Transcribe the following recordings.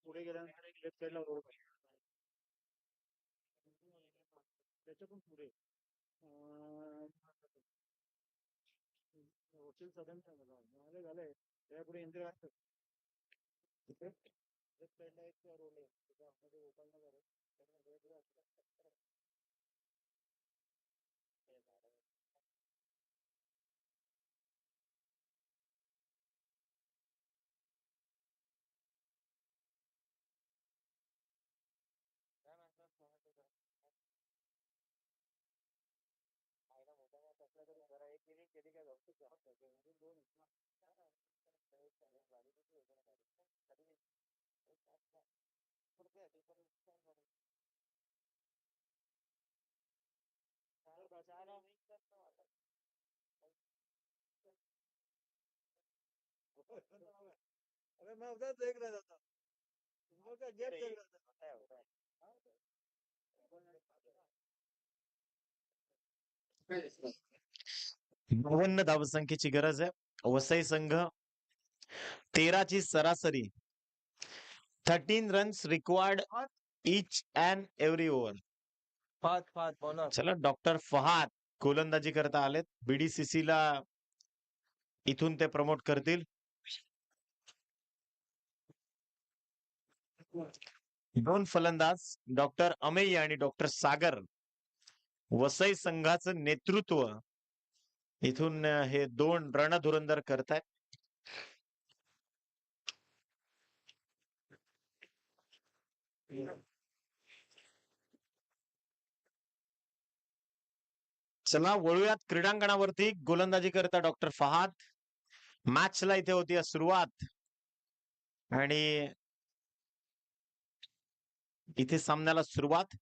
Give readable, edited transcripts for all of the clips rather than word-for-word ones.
पुढे गेल्यानंतर एक लेफ्ट साईडला रोड आहे. त्याच्या पण पुढे होटल सदन झालंय त्या पुढे इंदिरा तिथे लेफ्ट साईडला एक रोड आहे तिथे आपल्याला ओपन नगर अरे मैं उधर देख रहा था तुम का गेट देख रहा था बावन्न धावसंख्येची गरज आहे. वसई संघ 13ची सरासरी. 13 runs required each and every over. चला डॉक्टर फहाद गोलंदाजी करता आलेत. बीडीसीसी ला इथून ते प्रमोट करतील. दोन फलंदाज डॉक्टर अमेय आणि डॉक्टर सागर वसई संघाचं नेतृत्व इथून हे दोन रणधुरंदर करतायत. चला वळूयात क्रीडांगणावरती. गोलंदाजी करता डॉक्टर फहाद. मॅचला इथे होती सुरुवात आणि इथे सामन्याला सुरुवात.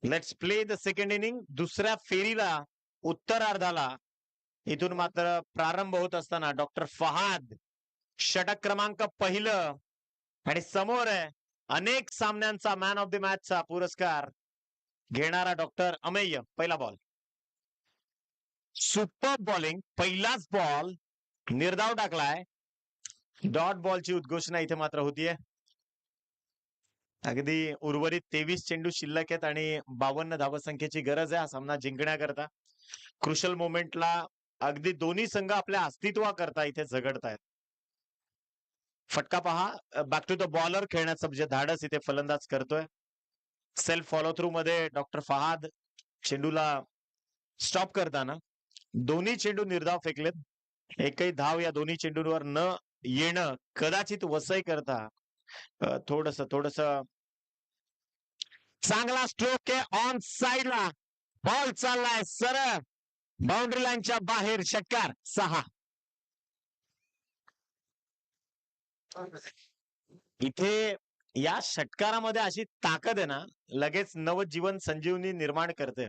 Let's play the second inning. दुसऱ्या फेरीला उत्तरार्धाला इथून मात्र प्रारंभ होत असताना डॉक्टर फहाद षटक क्रमांक पहिलं आणि समोर आहे अनेक सामन्यांचा मॅन ऑफ द मॅचचा पुरस्कार घेणारा डॉक्टर अमेय. पहिला बॉल सुपर बॉलिंग. पहिलाच बॉल निर्धाव टाकलाय. डॉट बॉलची उद्घोषणा इथे मात्र होतीये. अगदी उर्वरित 23 चेंडू शिल्लक आहेत आणि 52 धावसंख्येची गरज आहे हा सामना जिंकण्याकरता. क्रुशल मोमेंटला अगदी दोन्ही संघ आपल्या अस्तित्वाकरता इथे झगडतायत. फटका पहा. बॅक टू द बॉलर खेळण्याचं जे धाडस इथे फलंदाज करतोय. सेल्फ फॉलो थ्रू मध्ये डॉक्टर फहाद चेंडूला स्टॉप करताना दोन्ही चेंडू निर्धाव फेकलेत. एकही धाव या दोन्ही चेंडूंवर न येणं कदाचित वसई करता थोडस चांगला स्ट्रोक आहे ऑन साइडला. बॉल चाललाय सरळ बाउंड्री लाईनच्या बाहेर. षटकार 6. इथे या षटकारामध्ये अशी ताकद आहे ना लगेच नवजीवन संजीवनी निर्माण करते.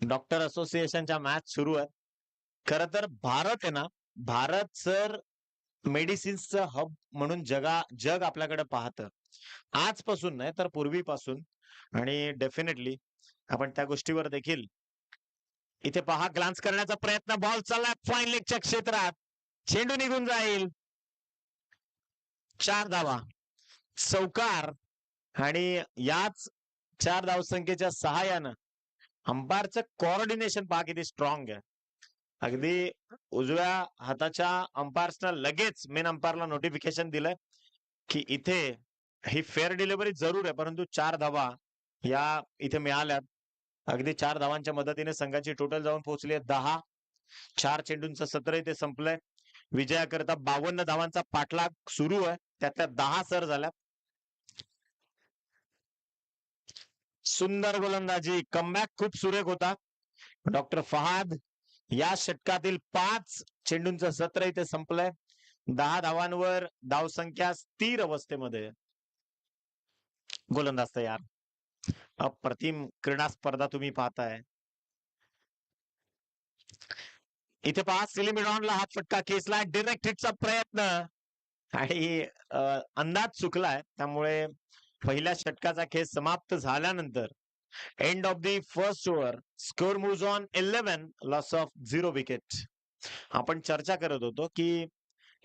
डॉक्टर असोसिएशनच्या मॅच सुरू आहेत. खर तर भारत आहे ना, भारत सर मेडिसिन्सचं हब म्हणून जग आपल्याकडे पाहतं. आजपासून नाही तर पूर्वीपासून. आणि डेफिनेटली आपण त्या गोष्टीवर देखील इथे पहा. ग्लान्स करण्याचा प्रयत्न. बॉल चालला फाईन लेगच्या क्षेत्रात. चेंडू निघून जाईल. 4 धावा. चौकार. आणि याच 4 धावसंख्येच्या सहाय्यानं अंपायरचं कोऑर्डिनेशन पहा किती स्ट्रॉंग आहे. अगदी उजव्या हाताच्या अंपायर्सना लगेच मेन अंपायरला नोटिफिकेशन दिलंय की इथे ही फेअर डिलिव्हरी जरूर आहे परंतु 4 धावा या इथे मिळाल्यात. अगदी 4 धावांच्या मदतीने संघाची टोटल जाऊन पोहोचली आहे 10. 4 चेंडूंचं सत्र इथे संपलंय. विजयाकरता 52 धावांचा पाठलाग सुरू आहे. त्यातल्या 10 सर झाल्या. सुंदर गोलंदाजी. कमबॅक खूप सुरेख होता. डॉक्टर फहाद या षटकातील 5 चेंडूंचं सत्र इथे संपलंय. 10 धावांवर धावसंख्या स्थिर अवस्थेमध्ये. गोलंदाज तयार. अप्रतिम क्रीडा स्पर्धा तुम्ही पाहताय. इथे पहा सिलिमिडॉनला हात फटका खेचला, डिरेक्ट हिटचा प्रयत्न आणि अंदाज चुकलाय, त्यामुळे पहिल्या षटकाचा खेळ समाप्त झाल्यानंतर end of the first over, score moves on 11, loss of 0 wicket. आपण चर्चा करत होतो की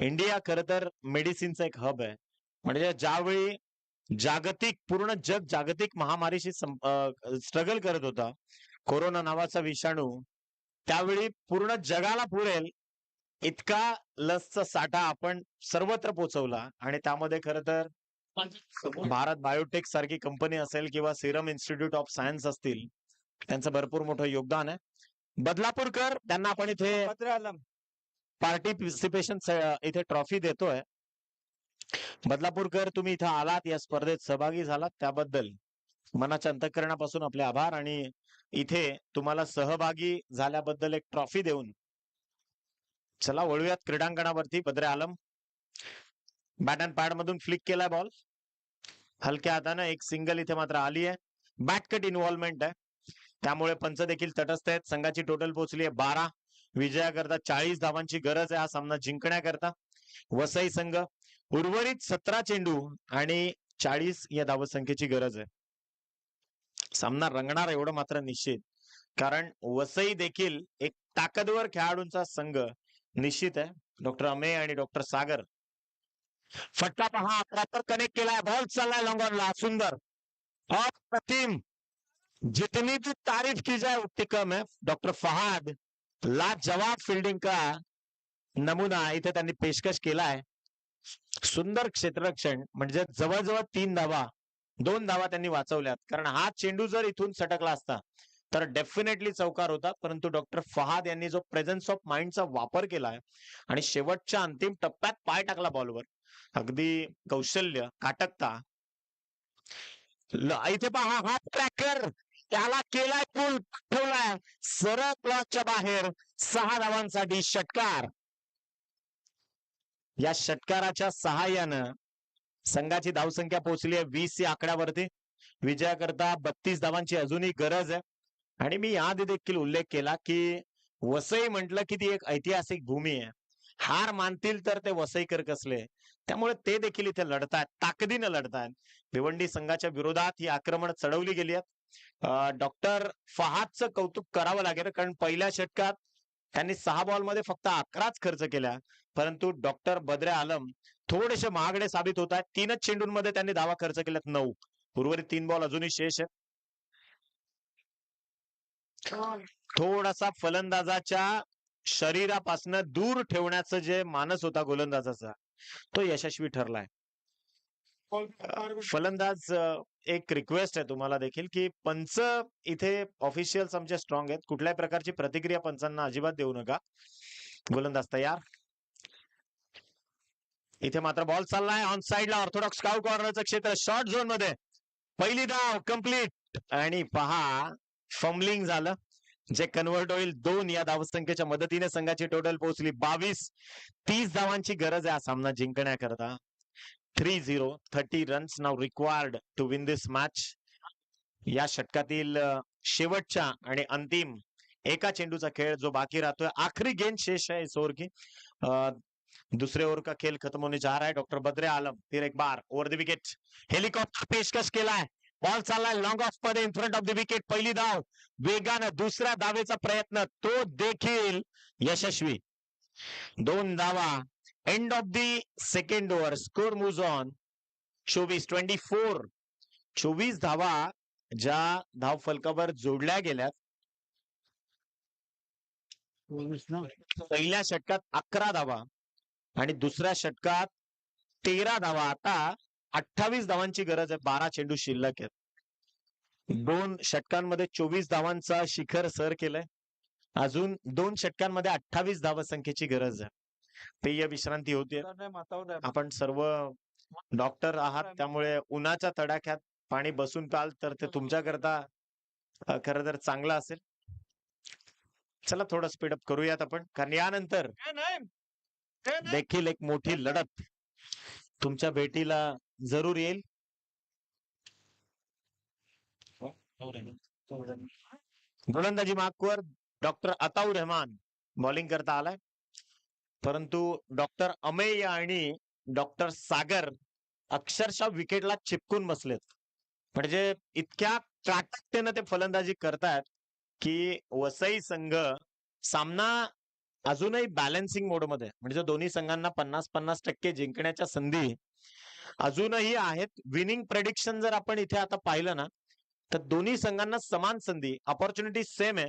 इंडिया खरं तर मेडिसिनचा एक हब आहे. म्हणजे ज्यावेळी पूर्ण जग जागतिक महामारीशी स्ट्रगल करत होता, कोरोना नावाचा विषाणू, त्यावेळी पूर्ण जगाला पुरेल इतका लसचा साठा आपण सर्वत्र पोहोचवला. आणि त्यामध्ये खरं तर भारत बायोटेक सारखी कंपनी असेल किंवा सिरम इन्स्टिट्यूट ऑफ सायन्स असतील, त्यांचं भरपूर मोठं योगदान आहे. बदलापूरकर त्यांना आपण इथे पार्टिसिपेशन इथे ट्रॉफी देतोय. बदलापूरकर, तुम्ही इथं आलात, या स्पर्धेत सहभागी झालात, त्याबद्दल मनाच्या अंतःकरणापासून आपले आभार. आणि इथे तुम्हाला सहभागी झाल्याबद्दल एक ट्रॉफी देऊन चला वळूयात क्रीडांगणावरती. बद्रे आलम, बॅट अँड पॅड मधून फ्लिक केलाय बॉल, हलक्या हाताने एक सिंगल इथे मात्र आली आहे. बॅटकट इन्व्हॉल्वमेंट आहे, त्यामुळे पंच देखील तटस्थ आहेत. संघाची टोटल पोहोचली आहे 12. विजयाकरता 40 धावांची गरज आहे हा सामना जिंकण्याकरता. वसई संघ उर्वरित 17 चेंडू आणि 40 या धावसंख्येची गरज आहे. सामना रंगणार एवढं मात्र निश्चित, कारण वसई देखील एक ताकदवर खेळाडूंचा संघ निश्चित आहे. डॉक्टर अमे आणि डॉक्टर सागर, फटका पहा, प्रॉपर कनेक्ट केलाय, बॉल चाललाय लॉंग ऑनला, सुंदर, अप्रतिम, जितनी भी तारीफ की जाए उतनी कम है. डॉक्टर फहाद, लाजवाब फील्डिंग का नमुना इथे त्यांनी पेशकश केलाय. सुंदर क्षेत्ररक्षण, म्हणजे जवळजवळ 3 धावा, 2 धावा त्यांनी वाचवल्यात. कारण हा चेंडू जर इथून सटकला असता तर डेफिनेटली चौकार होता. परंतु डॉक्टर फहाद यांनी जो प्रेझेन्स ऑफ माइंडचा वापर केलाय आणि शेवटच्या अंतिम टप्प्यात पाय टाकला बॉलवर, अगदी कौशल्य, काटकता. इथे पहा, हा ट्रॅकर, त्याला केलाय पूल, ठेवलाय सरळ क्लॉकच्या बाहेर. 6 धावांसाठी षटकार. या षटकाराच्या सहाय्यानं संघाची धावसंख्या पोहोचली आहे 20 या आकड्यावरती. विजयाकरता 32 धावांची अजूनही गरज आहे. आणि मी याआधी देखील उल्लेख केला की वसई म्हटलं की ती एक ऐतिहासिक भूमी आहे. हार मानतील तर ते वसईकर कसले, त्यामुळे ते देखील इथे लढतायत, ताकदीनं लढतायत. भिवंडी संघाच्या विरोधात ही आक्रमण चढवली गेली आहेत. डॉक्टर फहादचं कौतुक करावं लागेल, कारण पहिल्या षटकात त्यांनी 6 बॉलमध्ये फक्त 11च खर्च केल्या. परंतु डॉक्टर बद्रे आलम थोडेसे महागडे साबित होत आहेत. 3च चेंडूंमध्ये त्यांनी धावा खर्च केल्यात 9. उर्वरित 3 बॉल अजूनही शेष आहे. थोडासा फलंदाजाच्या शरीरापासून दूर ठेवण्याचं जे मानस होता गोलंदाजाचा, तो यशस्वी ठरलाय. फलंदाज, एक रिक्वेस्ट आहे तुम्हाला देखील की पंच इथे ऑफिशियल्स आमचे स्ट्रॉंग आहेत, कुठल्याही प्रकारची प्रतिक्रिया पंचांना अजिबात देऊ नका. गोलंदाज तयार. इथे मात्र बॉल चाललाय ऑन साइडला, ऑर्थोडॉक्स स्काउट कॉर्नरचं क्षेत्र, शॉर्ट झोन मध्ये पहिली धाव कंप्लीट. आणि पहा, फंबलिंग झालं, जे कन्वर्ट होईल 2 या धावसंख्येच्या मदतीने. संघाची टोटल पोहोचली 22. 30 धावांची गरज आहे हा सामना जिंकण्याकरता. 3-0, 30 runs now required to win this match. या षटकातील शेवटच्या आणि अंतिम एका चेंडूचा खेळ जो बाकी राहतोय, आखरी गेंद शेष है इस ओवर की. दूसरे ओवर का खेल खत्म होने जा रहा है. डॉक्टर बद्रे आलम फिर एक बार ओव्हर द विकेट, हेलिकॉप्टर पेशकश केलाय, बॉल चाललाय लॉंग ऑफ मध्ये, in front of the wicket. पहिली धाव वेगानं, दुसऱ्या धावेचा प्रयत्न, तो देखील यशस्वी. 2 धावा. End of the second over, score moves on 24. 24 धावा ज्या धाव फलकावर जोडल्या गेल्यात. पहिल्या षटकात 11 धावा आणि दुसऱ्या षटकात 13 धावा. आता 28 धावांची गरज आहे, 12 चेंडू शिल्लक आहेत. 2 षटकांमध्ये 24 धावांचा शिखर सर केलंय. अजून 2 षटकांमध्ये 28 धावसंख्येची गरज आहे. पेय विश्रांती होते. आपण सर्व डॉक्टर आहात, त्यामुळे उन्हाच्या तडाख्यात पाणी बसून प्याल तर ते तुमच्याकरता खरं तर चांगलं असेल. चला थोडं स्पीडअप करूयात आपण, कारण यानंतर देखील एक मोठी लढत तुमच्या भेटीला जरूर येईल. गोलंदाजी मार्कवर डॉक्टर अताउर रहमान. बॉलिंग करता आलाय, परंतु डॉक्टर अमेय आणि डॉक्टर सागर अक्षरशः विकेटला चिपकून बसलेत. म्हणजे इतक्या काटकतेनं ते फलंदाजी करतायत की वसई संघ सामना अजूनही बॅलन्सिंग मोडमध्ये आहे. म्हणजे दोन्ही संघांना 50-50% जिंकण्याच्या संधी अजूनही आहेत. विनिंग प्रेडिक्शन जर आपण इथे आता पाहिलं ना, तर दोन्ही संघांना समान संधी, अपॉर्च्युनिटी सेम आहे.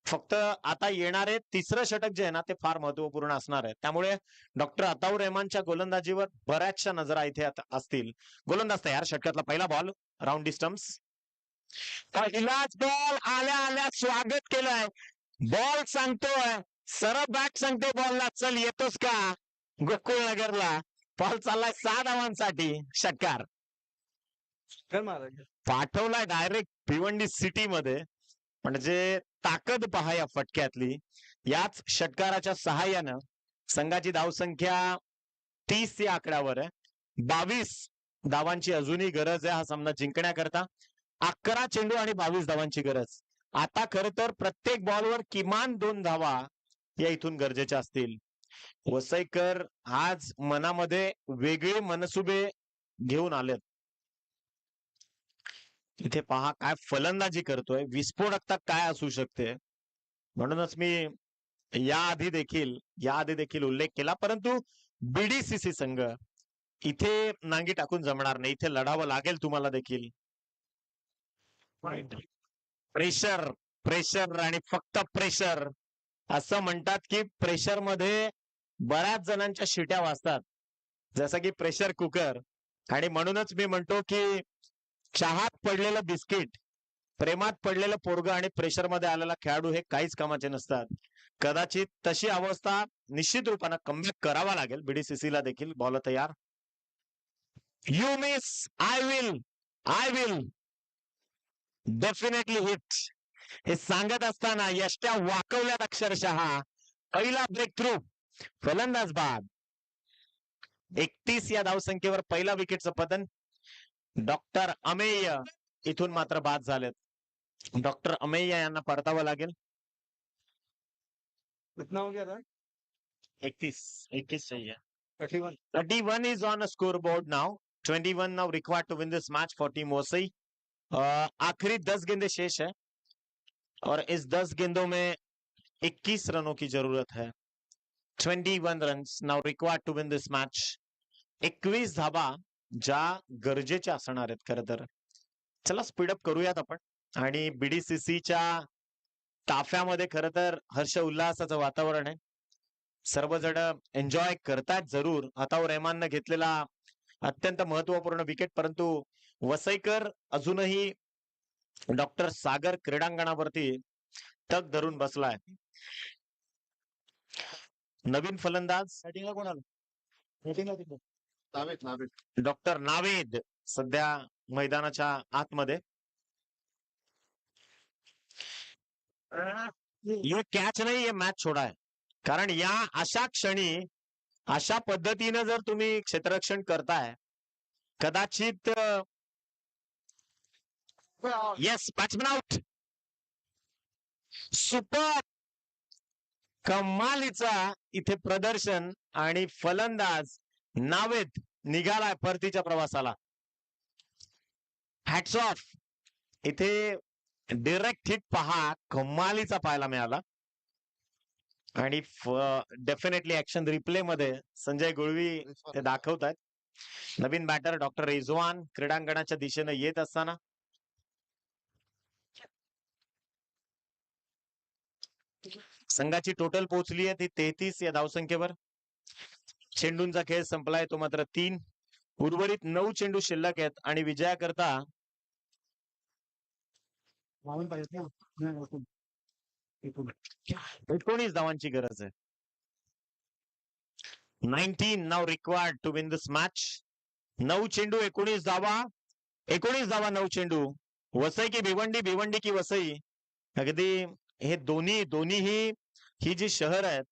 फक्त आता येणारे तिसरं षटक जे आहे ना, ते फार महत्वपूर्ण असणार आहे. त्यामुळे डॉक्टर अताऊर रहमानच्या गोलंदाजीवर बऱ्याचशा नजरा इथे आता असतील. गोलंदाज तयार, षटकातला पहिला बॉल राऊंड डिस्टन्स. पहिलाच बॉल आल्या आल्या स्वागत केलंय. बॉल सांगतोय, सरळ बॅट सांगते बॉलला, चल येतोस का गोकुळ नगरला. बॉल चाललाय 6 धावांसाठी. षटकार पाठवलाय डायरेक्ट भिवंडी सिटी मध्ये. म्हणजे ताकद पहा या फटक्यातली. याच षटकाराच्या सहाय्यानं संघाची धावसंख्या 30 या आकड्यावर आहे. 22 धावांची अजूनही गरज आहे हा सामना जिंकण्याकरता. 11 चेंडू आणि 22 धावांची गरज. आता खर तर प्रत्येक बॉलवर किमान 2 धावा या इथून गरजेच्या असतील. वसईकर आज मनामध्ये वेगळे मनसुबे घेऊन आलेत. इथे पहा काय फलंदाजी करतोय, विस्फोटकता काय असू शकते. म्हणूनच मी याआधी देखील उल्लेख केला. परंतु बीडीसीसी संघ इथे नांगी टाकून जमणार नाही. इथे लढावं लागेल तुम्हाला देखील. प्रेशर प्रेशर आणि फक्त प्रेशर. असं म्हणतात की प्रेशर मध्ये बऱ्याच जणांच्या शिट्या वाजतात, जसं की प्रेशर कुकर. आणि म्हणूनच मी म्हणतो की चहात पडलेलं बिस्किट, प्रेमात पडलेलं पोरग आणि प्रेशर मध्ये आलेला खेळाडू हे काहीच कामाचे नसतात. कदाचित तशी अवस्था निश्चित रूपानं कमबॅक करावा लागेल बीडीसीसीला देखील. बॉल तयार. You miss, I will definitely hit. हे सांगत असताना यष्ट्या वाकवल्यात अक्षरशः. पहिला ब्रेक थ्रू, फलंदाज बाद. 31 या धावसंख्येवर पहिला विकेटचं पतन. डॉक्टर अमेय इथून मात्र बाद झालेत. डॉक्टर अमेय यांना परतावं लागेल. कितना हो गया था? 31 चाहिए. 31. 31 is on a scoreboard now. 21 now required to win this match for team Vasai. आखिरी 10 गेंदें शेष है और इस 10 गेंदों में 21 रनों की जरूरत है. 21 runs now required to win this match. 21 धाबा ज्या गरजेच्या असणार आहेत खरं तर. चला स्पीडअप करूयात आपण. आणि बीडीसीसीच्या ताफ्यामध्ये खरं तर हर्ष उल्हासाचं वातावरण आहे. सर्वजण एन्जॉय करतात जरूर. अताऊर रहमाननं घेतलेला अत्यंत महत्वपूर्ण विकेट, परंतु वसईकर अजूनही डॉक्टर सागर क्रीडांगणावरती तग धरून बसलाय. नवीन फलंदाज बॅटिंगला कोण आलं? बॅटिंगला नावेद. डॉक्टर नावेद सध्या मैदानाच्या आतमध्ये. ये कॅच नाही, ये मॅच छोडा आहे. कारण या अशा क्षणी अशा पद्धतीनं जर तुम्ही क्षेत्ररक्षण करताय, कदाचित येस बॅट्समॅन आउट. सुपर कमालीचा इथे प्रदर्शन आणि फलंदाज नावेद निघालाय परतीच्या प्रवासाला. Hats off. इथे डायरेक्ट हिट पहा, कमालीचा पाहायला मिळाला. आणि डेफिनेटली ऍक्शन रिप्ले मध्ये संजय गुळवी ते दाखवतात. नवीन बॅटर डॉक्टर रिझवान क्रीडांगणाच्या दिशेने येत असताना संघाची टोटल पोहोचली आहे ती 33 या धावसंख्येवर. चेंडूंचा खेळ संपलाय तो मात्र 3. उर्वरित 9 चेंडू शिल्लक आहेत आणि विजयाकरता 19 धावांची गरज आहे. 19 now required to win this match. 9 चेंडू 19 धावा. 19 धावा 9 चेंडू. वसई की भिवंडी, भिवंडी की वसई. अगदी हे दोन्हीही ही जी शहर आहेत,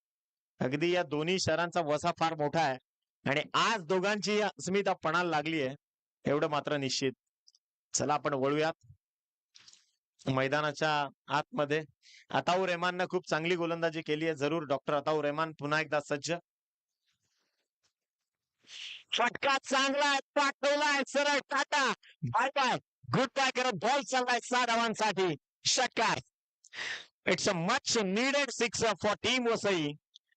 अगदी या दोन्ही शहरांचा वसा फार मोठा आहे. आणि आज दोघांची अस्मिता पणाला लागली आहे एवढं मात्र निश्चित. चला आपण वळूयात. मैदानाच्या आतमध्ये. अताऊर रहमाननं खूप चांगली गोलंदाजी केली आहे. जरूर डॉक्टर अताऊर रहमान पुन्हा एकदा सज्ज. फटका चांगला पाठवलाय सरळ टाटा. बाय बाय गुड बाय करत बॉल चाललाय 6 धावांसाठी. षटकार. It's a much needed 6 for team Vasai.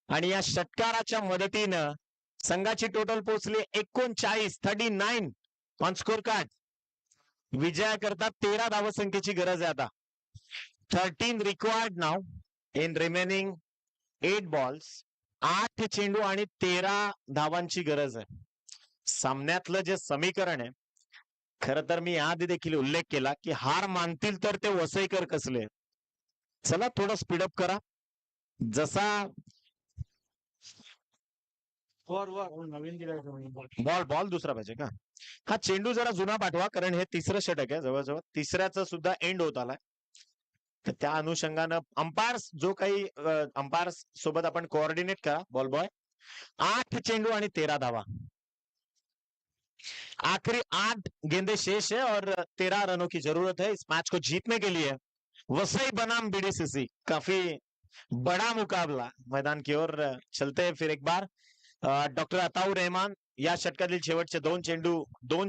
आणि या षटकाराच्या मदतीनं संघाची टोटल पोहोचली 39 ऑन स्कोर कार्ड. विजयाकरता 13 धावसंख्येची गरज आहे आता. 13 required now in remaining 8 balls. 8 चेंडू आणि 13 धावांची गरज आहे. सामन्यातलं जे समीकरण आहे, खरं तर मी आधी देखील उल्लेख केला की हार मानतील तर ते वसईकर कसले. चला थोडं स्पीडअप करा. जसा नवीन दिलाय बॉल दुसरा पाहिजे का? हा चेंडू जरा जुना पाठवा, कारण हे तिसरं षटक आहे. जवळजवळ तिसऱ्याचं सुद्धा एंड होत आलाय. तर त्या अनुषंगानं अंपायर्स जो काही अंपायर्स सोबत आपण कोऑर्डिनेट करा. बॉल बॉय 8 चेंडू आणि 13 धावा. आखिरी 8 गेंदे शेष है और 13 रनों की जरूरत है इस मैच को जीतने के लिए. वसई बनाम बीडीसीसी, काफी बड़ा मुकाबला. मैदान की ओर चलते हैं फिर एक बार. डॉक्टर अताऊर रहमान या षटकातील शेवटचे 2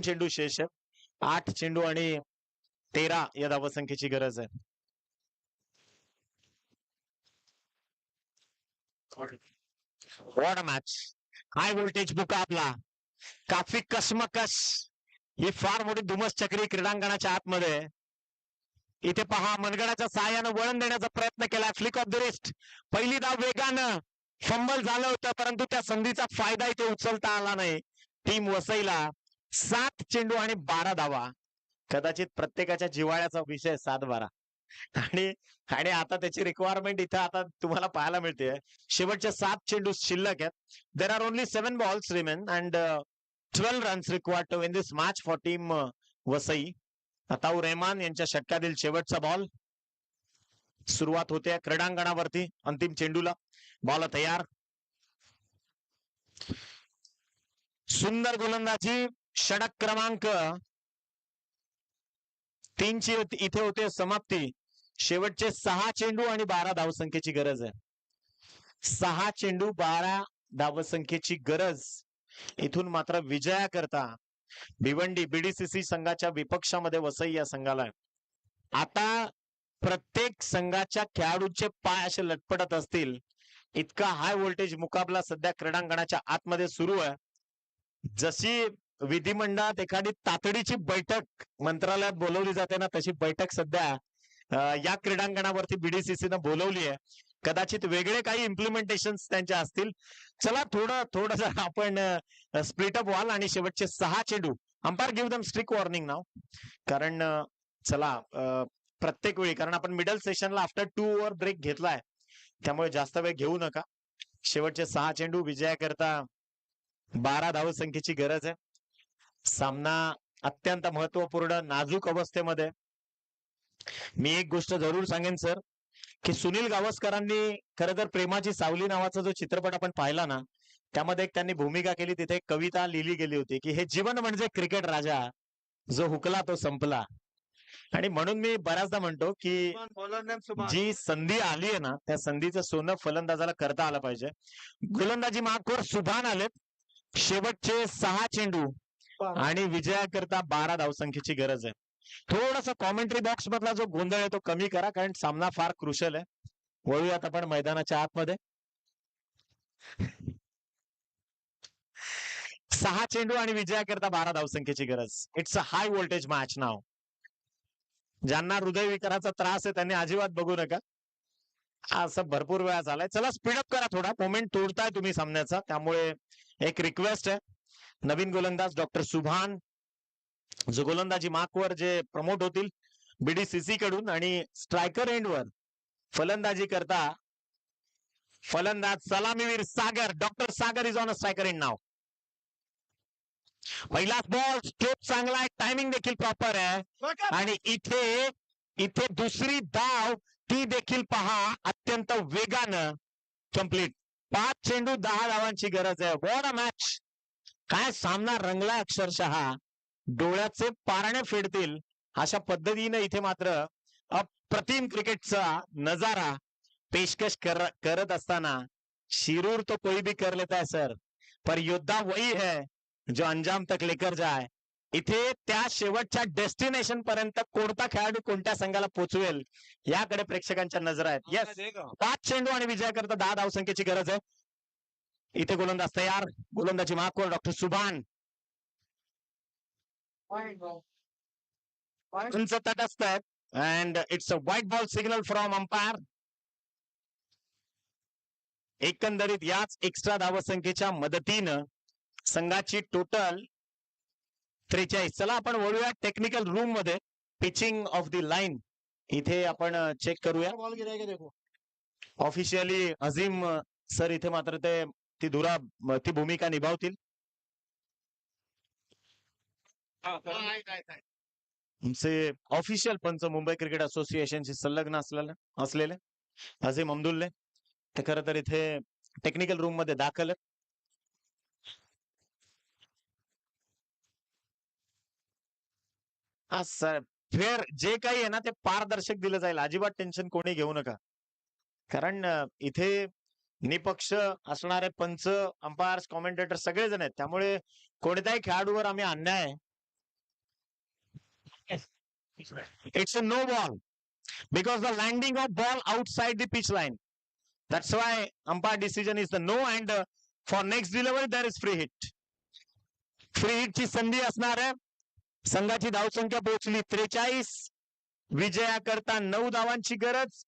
चेंडू शेष आहे. 8 चेंडू आणि 13 या धावसंख्येची गरज आहे. What a match. High voltage मुकाबला. काफी कसमकस. ही फार मोठी धुमस चक्री क्रीडांगणाच्या आतमध्ये. इथे पहा मनगडाच्या साहाय्यानं वळण देण्याचा प्रयत्न केला. Flick of the wrist. पहिली धाव वेगानं. फंबल झालं होतं, परंतु त्या संधीचा फायदा इथे उचलता आला नाही टीम वसईला. 7 चेंडू आणि 12 धावा. कदाचित प्रत्येकाच्या जिव्हाळ्याचा विषय 7-12. आणि आणि आता त्याची रिक्वायरमेंट इथं आता तुम्हाला पाहायला मिळते. शेवटचे 7 चेंडू शिल्लक आहेत. There are only 7 balls remain and 12 runs required to win this match for team Vasai. Ataur Rahman यांच्या षटकातील शेवटचा बॉल. सुरुवात होते क्रीडांगणावरती अंतिम चेंडूला. बॉल तयार. सुंदर गोलंदाजी. षटक क्रमांक 3 ची इथे होते समाप्ती. शेवटचे 6 चेंडू आणि 12 धावसंख्येची गरज आहे. 6 चेंडू 12 धावसंख्येची गरज. इथून मात्र विजयाकरता भिवंडी बीडीसीसी संघाच्या विपक्षामध्ये वसई या संघाला आहे. आता प्रत्येक संघाच्या खेळाडूंचे पाय असे लटपटत असतील इतका हाय व्होल्टेज मुकाबला सध्या क्रीडांगणाच्या आतमध्ये सुरू आहे. जशी विधिमंडळात एखादी तातडीची बैठक मंत्रालयात बोलवली जाते ना, तशी बैठक सध्या या क्रीडांगणावरती बीडीसीसीनं बोलवली आहे. कदाचित वेगळे काही इम्प्लिमेंटेशन त्यांच्या असतील. चला थोडस आपण स्प्लिटअप व्हाल आणि शेवटचे 6 चेंडू. अंपायर गिव्ह दम स्ट्रिक वॉर्निंग नाव. कारण चला प्रत्येक वेळी, कारण आपण मिडल सेशनला आफ्टर 2 ओव्हर ब्रेक घेतलाय, त्यामुळे जास्त वेळ घेऊ नका. शेवटचे 6 चेंडू विजयाकरता 12 धावसंख्येची गरज आहे. सामना अत्यंत महत्वपूर्ण नाजूक अवस्थेमध्ये. मी एक गोष्ट जरूर सांगेन सर, की सुनील गावस्करांनी खरं तर प्रेमाची सावली नावाचा जो चित्रपट आपण पाहिला ना, त्यामध्ये एक त्यांनी भूमिका केली. तिथे एक कविता लिहिली गेली होती की हे जीवन म्हणजे क्रिकेट राजा, जो हुकला तो संपला. आणि म्हणून मी बऱ्याचदा म्हणतो की जी संधी आली आहे ना, त्या संधीचं सोनं फलंदाजाला करता आलं पाहिजे. गोलंदाजी मार्कवर सुभान आलेत. शेवटचे 6 चेंडू आणि विजयाकरता 12 धावसंख्येची गरज आहे. थोडासा कॉमेंट्री बॉक्स मधला जो गोंधळ आहे तो कमी करा, कारण सामना फार क्रुशल आहे. वळूयात आपण मैदानाच्या आतमध्ये. 6 चेंडू आणि विजयाकरता 12 धावसंख्येची गरज. It's a high voltage match now. ज्यांना हृदयविकाराचा त्रास आहे त्यांनी अजिबात बघू नका. असं भरपूर वेळा झालाय. चला स्पीडअप करा थोडा. मोमेंट तोडताय तुम्ही सामन्याचा, त्यामुळे एक रिक्वेस्ट आहे. नवीन गोलंदाज डॉक्टर सुभान जो गोलंदाजी मार्कवर जे प्रमोट होतील बीडीसीसी कडून, आणि स्ट्रायकर एंडवर फलंदाजी करता फलंदाज सलामीवीर Sagar. Doctor Sagar is on a striker end now. पहिलाच बॉल स्ट्रोक चांगला आहे. टायमिंग देखील प्रॉपर आहे. आणि इथे दुसरी धाव ती देखील पहा अत्यंत वेगानं कंप्लीट. 5 चेंडू 10 धावांची गरज आहे. What a match. काय सामना रंगला अक्षरशः. डोळ्याचे पारणे फेडतील अशा पद्धतीने इथे मात्र अप्रतिम क्रिकेटचा नजारा पेशकश करत असताना शिरूर तो कोई भी कर लेता है सर, पर योद्धा वही है जो अंजाम तक लेकर जाए. इथे त्या शेवटच्या डेस्टिनेशन पर्यंत कोणता खेळाडू कोणत्या संघाला पोचवेल याकडे प्रेक्षकांच्या नजर आहेत. येस, 5 चेंडू आणि विजयाकरता 10 धावसंख्येची गरज आहे. इथे गोलंदाज तयार, गोलंदाजी मागवर डॉक्टर सुभान. उंच तटस्थ आहेत and it's a white ball signal from umpire. एकंदरीत याच एक्स्ट्रा धावसंख्येच्या मदतीनं संघाची टोटल 43. चला आपण वळूया टेक्निकल रूम मध्ये. पिचिंग ऑफ द लाईन इथे आपण चेक करूया. बॉल गिराएगा देखो. ऑफिशियली अझीम सर इथे मात्र ते ती भूमिका निभावतील. आमचे ऑफिशियल पंच मुंबई क्रिकेट असोसिएशनशी संलग्न असलेले अझीम अब्दुल्ले ते खरं तर इथे टेक्निकल रूम मध्ये दाखल आहेत. हा सर, फेर जे काही आहे ना ते पारदर्शक दिलं जाईल. अजिबात टेन्शन कोणी घेऊ नका. कारण इथे निपक्ष असणारे पंच, अंपायर्स, कॉमेंटेटर सगळेजण आहेत. त्यामुळे कोणत्याही खेळाडूवर आम्ही अन्याय. It's a no ball because the landing of ball outside the pitch line. That's why umpire decision is the no and for next delivery there is free hit. Free हिटची संधी असणार आहे. संघाची धावसंख्या पोहोचली 43. विजयाकरता 9 धावांची गरज.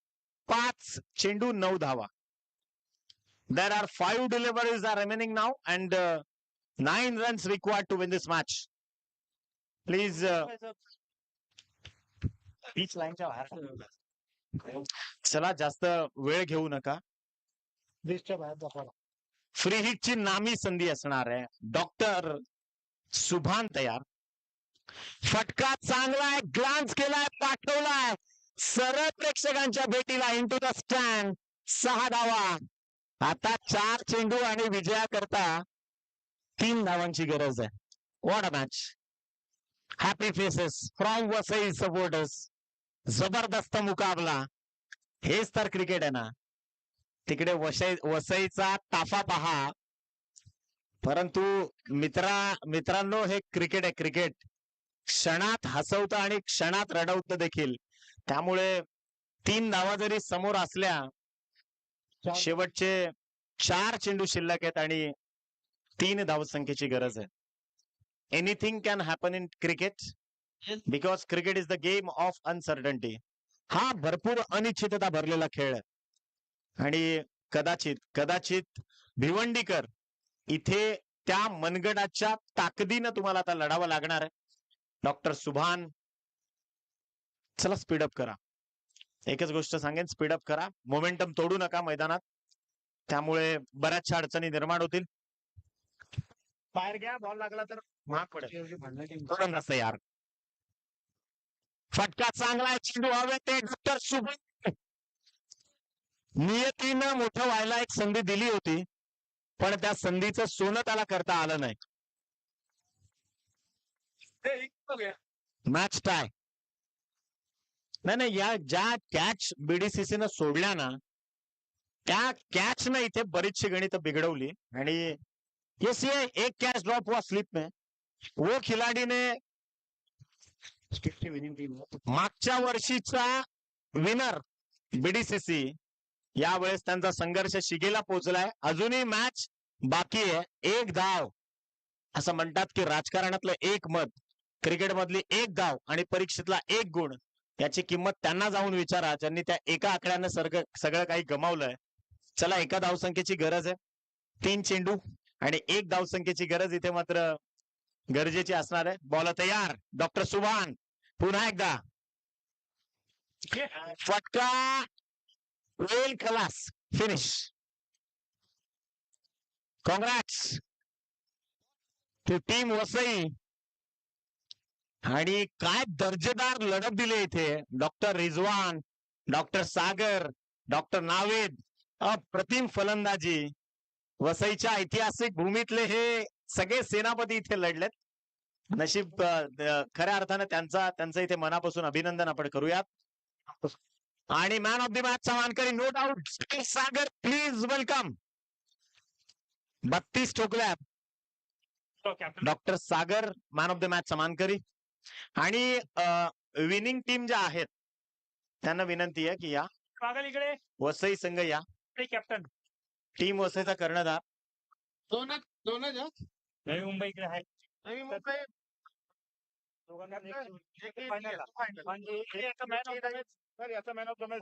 5 चेंडू 9 धावा. There are 5 deliveries are remaining now and 9 runs required to win this match. Please pitch line च्या बाहेर. चला जास्त वेळ घेऊ नका. लिस्टच्या बाहेर दाखवा. फ्री हिटची नामी संधी असणार आहे. डॉक्टर सुभान तयार. फटका चांगलाय, ग्लान्स केलाय, पाठवलाय सरळ प्रेक्षकांच्या भेटीला इंटू द स्टँड. 6 धावा. आता 4 चेंडू आणि विजयाकरता 3 धावांची गरज आहे. What a match. Happy faces from Vasai supporters. जबरदस्त मुकाबला. हेच तर क्रिकेट आहे ना. तिकडे वसईचा ताफा पहा, परंतु मित्रांनो हे क्रिकेट आहे. क्रिकेट क्षणात हसवतं आणि क्षणात रडवतं देखील. त्यामुळे 3 धावा जरी समोर असल्या, शेवटचे 4 चेंडू शिल्लक आहेत आणि 3 धावसंख्येची गरज आहे. Anything can happen in cricket because cricket is the game of uncertainty. हा भरपूर अनिश्चितता भरलेला खेळ आहे आणि कदाचित भिवंडीकर इथे त्या मनगडाच्या ताकदीनं तुम्हाला आता लढावं लागणार आहे. डॉक्टर सुभान, चला स्पीडअप करा. एकच गोष्ट सांगेन, स्पीडअप करा. मोमेंटम तोडू नका मैदानात. त्यामुळे बऱ्याचशा अडचणी निर्माण होतील. बाहेर घ्या, बॉल लागला तर महाग पडेल. यार फटका चांगला आहे, चेंडू हवे ते डॉक्टर सुभान. नियतीनं मोठं व्हायला एक संधी दिली होती, पण त्या संधीचं सोनं त्याला करता आलं नाही. Match tie. नाही, या ज्या कॅच बीडीसीसीनं सोडल्या ना, त्या कॅच न इथे बरीचशी गणित बिघडवली. आणि यस, ये एक कॅच ड्रॉप हुआ स्लिप में. वो खिलाडी ने मागच्या वर्षीचा विनर बीडीसीसी यावेळेस त्यांचा संघर्ष शिगेला पोहोचलाय. अजूनही मॅच बाकी आहे. 1 धाव. असं म्हणतात की राजकारणातलं 1 मत, क्रिकेटमधली 1 धाव आणि परीक्षेतला 1 गुण याची किंमत त्यांना जाऊन विचारा ज्यांनी त्या एका आकड्यानं सगळं काही गमावलंय. चला, 1 धावसंख्येची गरज आहे. 3 चेंडू आणि 1 धावसंख्येची गरज इथे मात्र गरजेची असणार आहे. बॉल तयार. डॉक्टर सुभान पुन्हा एकदा. फटका, वेल खलास, finish. Congrats to team Vasai. आणि काय दर्जेदार लढत दिली इथे. Doctor Rizwan, doctor Sagar, doctor Naved. अप्रतिम फलंदाजी. वसईच्या ऐतिहासिक भूमीतले हे सगळे सेनापती इथे लढलेत. नशीब खऱ्या अर्थानं त्यांचं इथे मनापासून अभिनंदन आपण करूयात. आणि मॅन ऑफ द मॅच मानकरी no doubt Sagar please welcome. 32 ठोकल्या doctor Sagar man of the match मानकरी. आणि विनिंग टीम ज्या आहेत त्यांना विनंती आहे की या इकडे वसई संघ या. कॅप्टन टीम वसईचा कर्णधार दोनच नवी मुंबई इकडे आहे. नवी मुंबई दोघांना याचा man of the match sir, याचा मॅन ऑफ द मॅच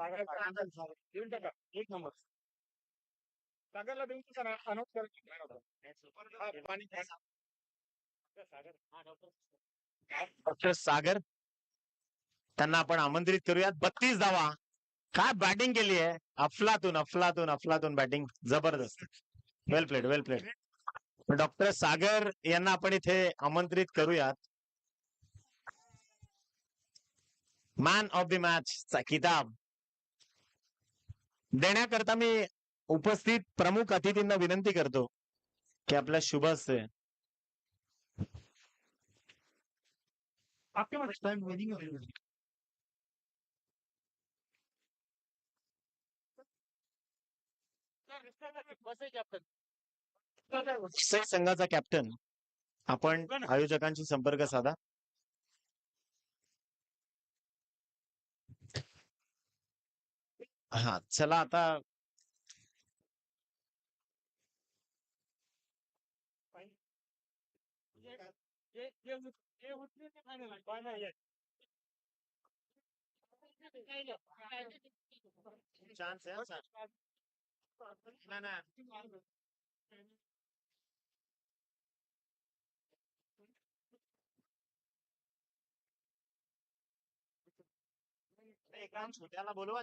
देऊन टाका. एक नंबर सागरला देऊन टाका. अनाउन्स करायचं मॅन ऑफ द डॉक्टर सागर त्यांना आपण आमंत्रित करूयात. 32 धावा. काय बॅटिंग केली आहे. अफलातून अफलातून अफलातून बॅटिंग जबरदस्त. वेल प्लेड वेल प्लेड. डॉक्टर सागर यांना आपण इथे आमंत्रित करूयात. मॅन ऑफ द मॅच चा किताब देण्याकरता मी उपस्थित प्रमुख अतिथींना विनंती करतो की आपल्या शुभ हस्ते वसई संघाचा कॅप्टन आपण आयोजकांशी संपर्क साधा. हा चला आता चान्स आहे काम छोट्याला बोलवा.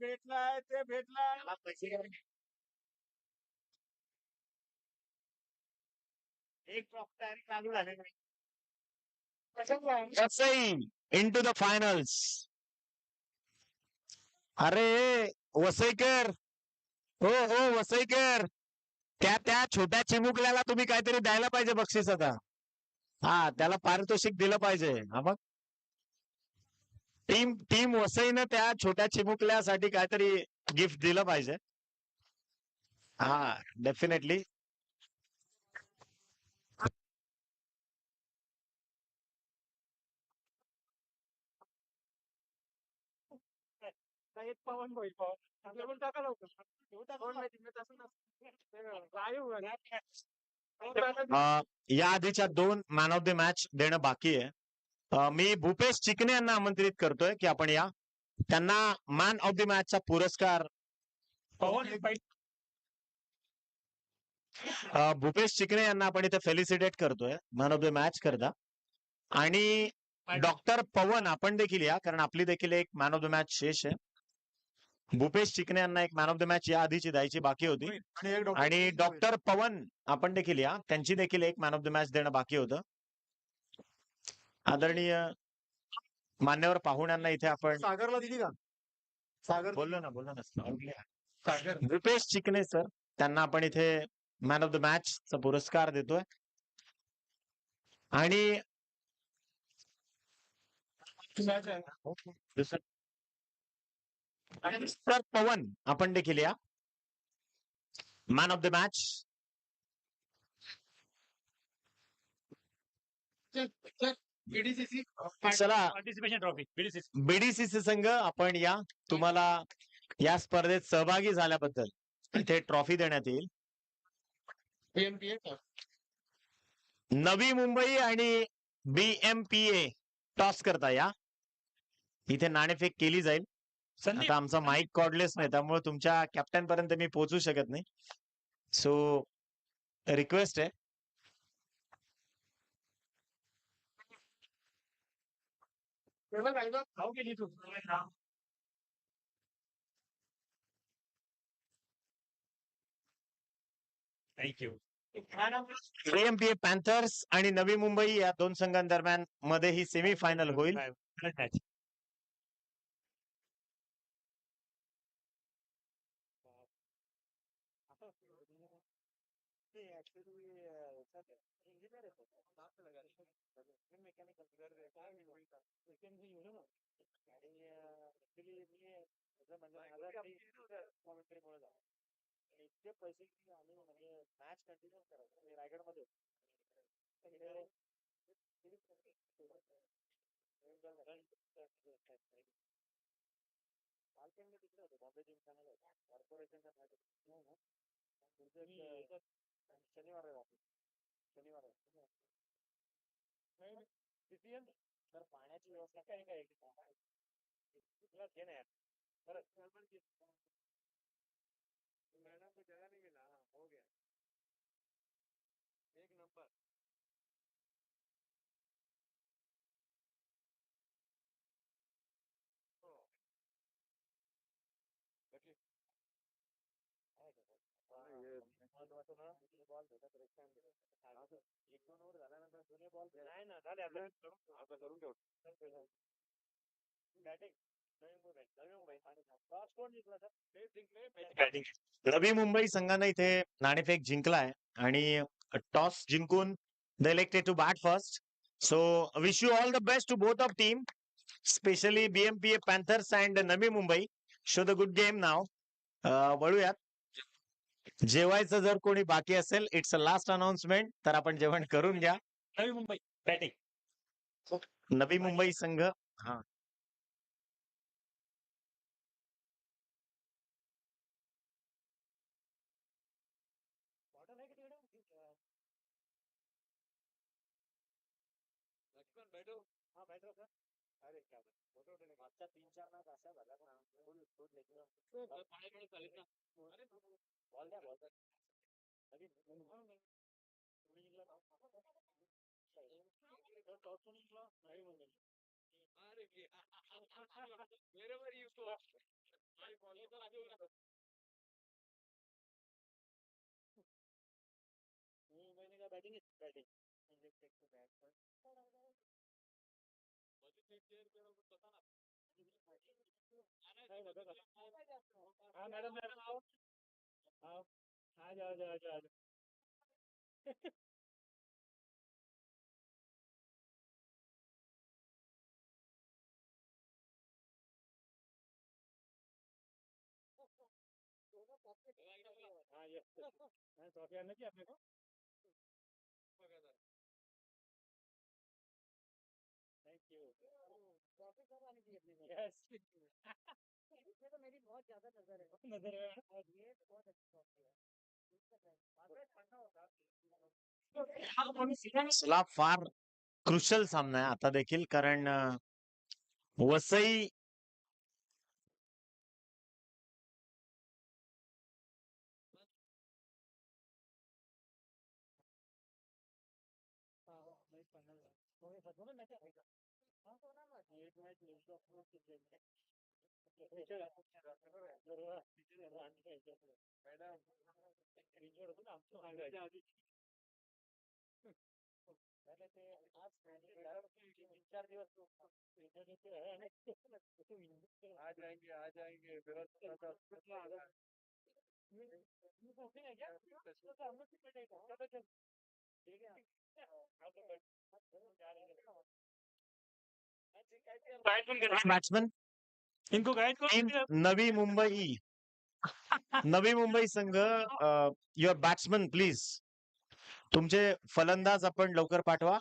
भेटलाय ते भेटलाय पैसे एक तयारी चालू झाली नाही. Vasai into the finals. अरे वसईकर हो हो वसईकर त्या छोट्या चिमुकल्याला तुम्ही काहीतरी द्यायला पाहिजे बक्षीस आता. हा त्याला पारितोषिक दिलं पाहिजे. हा मग टीम वसईनं त्या छोट्या चिमुकल्यासाठी काहीतरी गिफ्ट दिलं पाहिजे. हा डेफिनेटली. एक पवन होईल पवन टाका लवकर. या आधीच्या 2 मॅन ऑफ द मॅच देणं बाकी आहे. मी भूपेश चिकणे यांना आमंत्रित करतोय की आपण या. त्यांना मॅन ऑफ द मॅचचा पुरस्कार भूपेश चिकणे यांना आपण इथे फेलिसिटेट करतोय मॅन ऑफ द मॅच करता. आणि डॉक्टर पवन आपण देखील या कारण आपली देखील एक मॅन ऑफ द मॅच शेष आहे. भूपेश चिकणे यांना एक मॅन ऑफ द मॅच या आधीची द्यायची बाकी होती. आणि डॉक्टर पवन आपण देखील या त्यांची देखील एक मॅन ऑफ द मॅच देणं बाकी होतं. आदरणीय मान्यवर पाहुण्यांना इथे आपण सागरला दिली का? सागर बोललो ना सागर रुपेश चिकणे सर त्यांना आपण इथे मॅन ऑफ द मॅच चा पुरस्कार देतोय. आणि सर पवन आपण देखील या मॅन ऑफ द मॅच. चला पार्टिसिपेशन ट्रॉफी बीडीसीसी संघ आपण या. तुम्हाला या स्पर्धेत सहभागी झाल्याबद्दल इथे ट्रॉफी देण्यात येईल. नवी मुंबई आणि BMPA टॉस करता या. इथे नाणेफेक केली जाईल. आता आमचा माईक कॉर्डलेस नाही त्यामुळे तुमच्या कॅप्टन पर्यंत मी पोहोचू शकत नाही. सो रिक्वेस्ट आहे. थँक्यू. बीएमपीए पॅन्थर्स आणि नवी मुंबई या दोन संघांदरम्यान मध्ये ही सेमीफायनल होईल. इतके पैसे की आम्ही म्हणजे मॅच कंटिन्यू करायचो रायगडमध्ये मी तिकडे होतो बॉम्बे जिमखानाला कॉर्पोरेशनच्या शनिवार आहे वापस शनिवार सीसीएन तर पाण्याची व्यवस्था काय काय तुला घे ना यार खरंच मॅडम तो जगह नहीं मिला हो गया एक नंबर महत्वाचं ना बॉल भेटत एक दोन ओव्हर झाल्यानंतर जुने बॉल नाही ना झाले आता करून ठेव बॅटिंग नवी मुंबई संघाने इथे नाणेफेक जिंकलाय आणि टॉस जिंकून they elected to bat first. So wish you all the best to both of team, specially BMPA panthers and Navi Mumbai. Show the good game now. वळूयात. जेवायचं जर कोणी बाकी असेल, इट्स अ लास्ट अनाउन्समेंट, तर आपण जेवण करून घ्या. नवी मुंबई बॅटिंग नवी मुंबई संघ हा लक्ष्मण बैठो हाँ बैठो सर अरे क्या फोटो मागच्या 3-4 मॅच अशा झाल्या ना फुल फुल लेकिन पाण्याकडे चालेल ना अरे बॉल द्या बॉल अरे wherever you go मैंने कहा बैटिंग बैटिंग हाँ मैडम मैडम आओ आओ आ जाओ आ जाओ आ जाओ हाँ ये ट्रॉफी आना चाहिए अपने को थैंक यू ट्रॉफी कब आनी चाहिए अपने को यस इसमें तो मेरी बहुत ज्यादा नजर है और ये बहुत अच्छी ट्रॉफी है चला, फार क्रुशल सामना आहे आता देखील, कारण वसई आ जाएंगे आ जाएंगे बॅट्समन इनको गाइड करो नवी मुंबई संघ, युअर बॅट्समन प्लीज. तुमचे फलंदाज आपण लवकर पाठवा.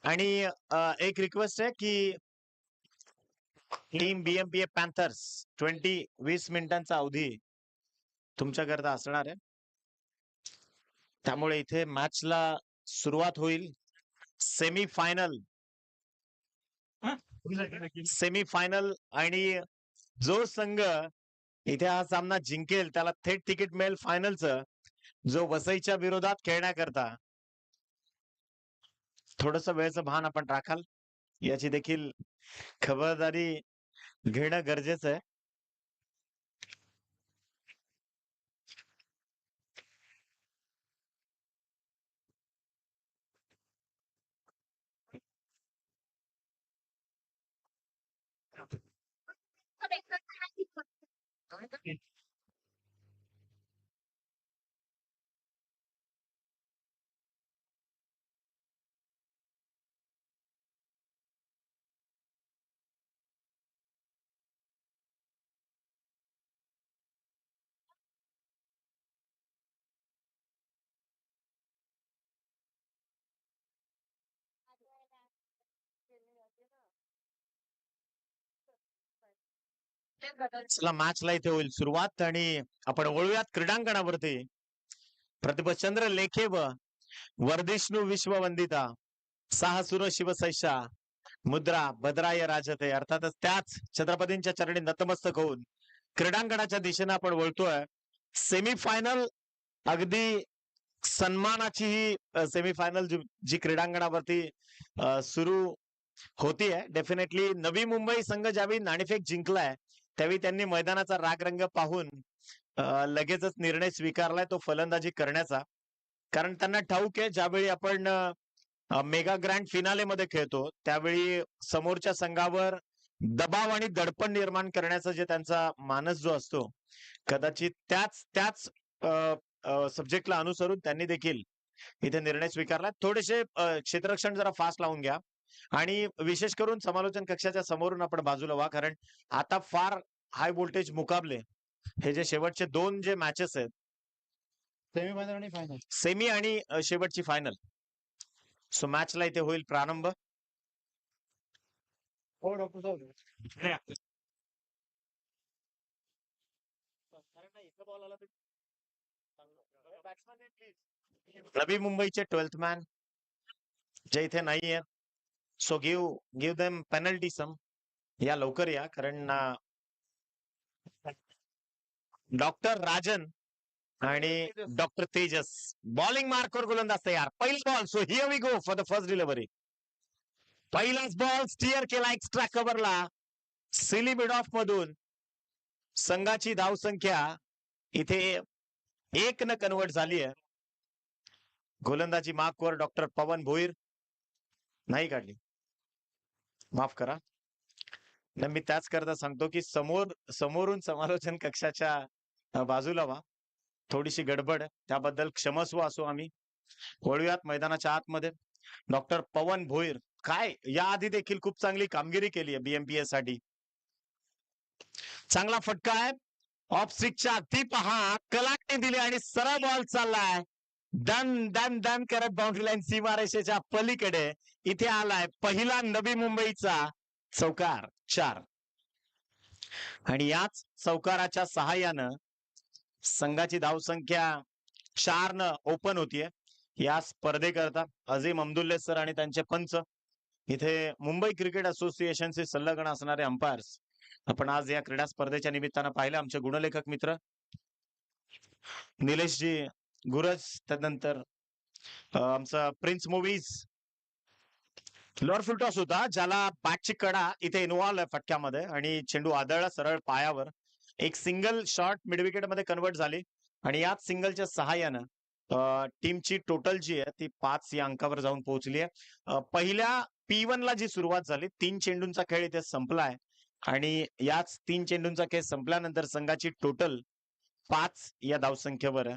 आणि एक रिक्वेस्ट आहे की टीम बीएमपीए पॅन्थर्स 20 मिनिटांचा अवधी तुमच्याकरता असणार आहे. त्यामुळे इथे मॅचला सुरुवात होईल. सेमीफायनल आणि जो संघ इथे हा सामना जिंकेल त्याला थेट तिकीट मिळेल फायनलचं, जो वसईच्या विरोधात खेळण्याकरता. थोडस वेळेचं भान आपण राखाल याची देखील खबरदारी घेणं गरजेचं आहे. चला मॅचला इथे होईल सुरुवात आणि आपण वळूयात क्रीडांगणावरती. प्रतिभचंद्र लेखे व वर्धिष्णू विश्ववंदिता साहसुर शिवसैषा मुद्रा भद्राय राजते. अर्थातच त्याच छत्रपतींच्या चरणी नतमस्तक होऊन क्रीडांगणाच्या दिशेने आपण वळतोय. सेमीफायनल अगदी सन्मानाची ही सेमीफायनल जी क्रीडांगणावरती सुरू होतीये. डेफिनेटली नवी मुंबई संघ ज्यावेळी नाणेफेक जिंकलाय त्यावेळी त्यांनी मैदानाचा रागरंग पाहून लगेचच निर्णय स्वीकारलाय तो फलंदाजी करण्याचा. कारण त्यांना ठाऊक आहे ज्यावेळी आपण मेगा ग्रँड फिनाले मध्ये खेळतो त्यावेळी समोरच्या संघावर दबाव आणि दडपण निर्माण करण्याचा जे त्यांचा मानस जो असतो कदाचित त्याच सब्जेक्टला अनुसरून त्यांनी देखील इथे निर्णय स्वीकारला. थोडेसे क्षेत्ररक्षण जरा फास्ट लावून घ्या आणि विशेष करून समालोचन कक्षाच्या समोरून आपण बाजूला व्हा, कारण आता फार हाय व्होल्टेज मुकाबले हे जे शेवटचे 2 जे मॅचेस आहेत सेमीफायनल आणि फायनल. सेमी आणि शेवटची फायनल. सो मॅचला इथे होईल प्रारंभ. हो डॉक्टर साहेब. नवी मुंबईचे 12th मॅन जे इथे नाहीये. सो गिव्ह देम पेनल्टी सम. या लवकर या कारण डॉक्टर राजन आणि डॉक्टर तेजस बॉलिंग मार्कवर गोलंदाज तयार. पहिला ball. So here we go for the first delivery. पहिलाच बॉल स्टिअर केला एक्स्ट्रा कव्हरला सिली मिड ऑफ मधून. संघाची धावसंख्या इथे 1 न कन्वर्ट झाली आहे. गोलंदाजी मार्कवर डॉक्टर पवन भोईर नाही काढली, माफ करा. मी त्याच करता सांगतो की समोरून समालोचन कक्षाच्या बाजूला व्हा. थोडीशी गडबड त्याबद्दल क्षमस्व असो आम्ही. वळूयात मैदानाच्या आतमध्ये. डॉक्टर पवन भोईर काय याआधी देखील खूप चांगली कामगिरी केली आहे बीएमपीएस साठी. चांगला फटका आहे ऑफ स्ट्रिकच्या अगदी पहा कलाटने दिली आणि सरळ बॉल चाललाय दन दन दन करत बाउंड्री लाईन सीमारेषेच्या पलीकडे. इथे आलाय पहिला नवी मुंबईचा चौकार 4 आणि याच चौकाराच्या सहाय्यानं संघाची धावसंख्या 4 न ओपन होतीये. या स्पर्धेकरता अझीम अब्दुल्ले सर आणि त्यांचे पंच, इथे मुंबई क्रिकेट असोसिएशनचे संलग्न असणारे अंपायर्स आपण आज या क्रीडा स्पर्धेच्या निमित्तानं पाहिलं. आमचे गुणलेखक मित्र निलेशजी गुरज, त्यानंतर आमचा प्रिन्स मूवीज लॉर्ड फुलटॉस होता ज्याला बॅटची कडा इथे इन्व्हॉल्व आहे फटक्यामध्ये आणि चेंडू आदळला सरळ पायावर. एक सिंगल शॉट मिडविकेट मध्ये कन्वर्ट झाली आणि याच सिंगलच्या सहाय्यानं टीमची टोटल जी आहे ती 5 या अंकावर जाऊन पोहोचली आहे. पहिल्या P1 ला जी सुरुवात झाली 3 चेंडूंचा खेळ इथे संपलाय आणि याच 3 चेंडूंचा खेळ संपल्यानंतर संघाची टोटल 5 या धावसंख्येवर आहे.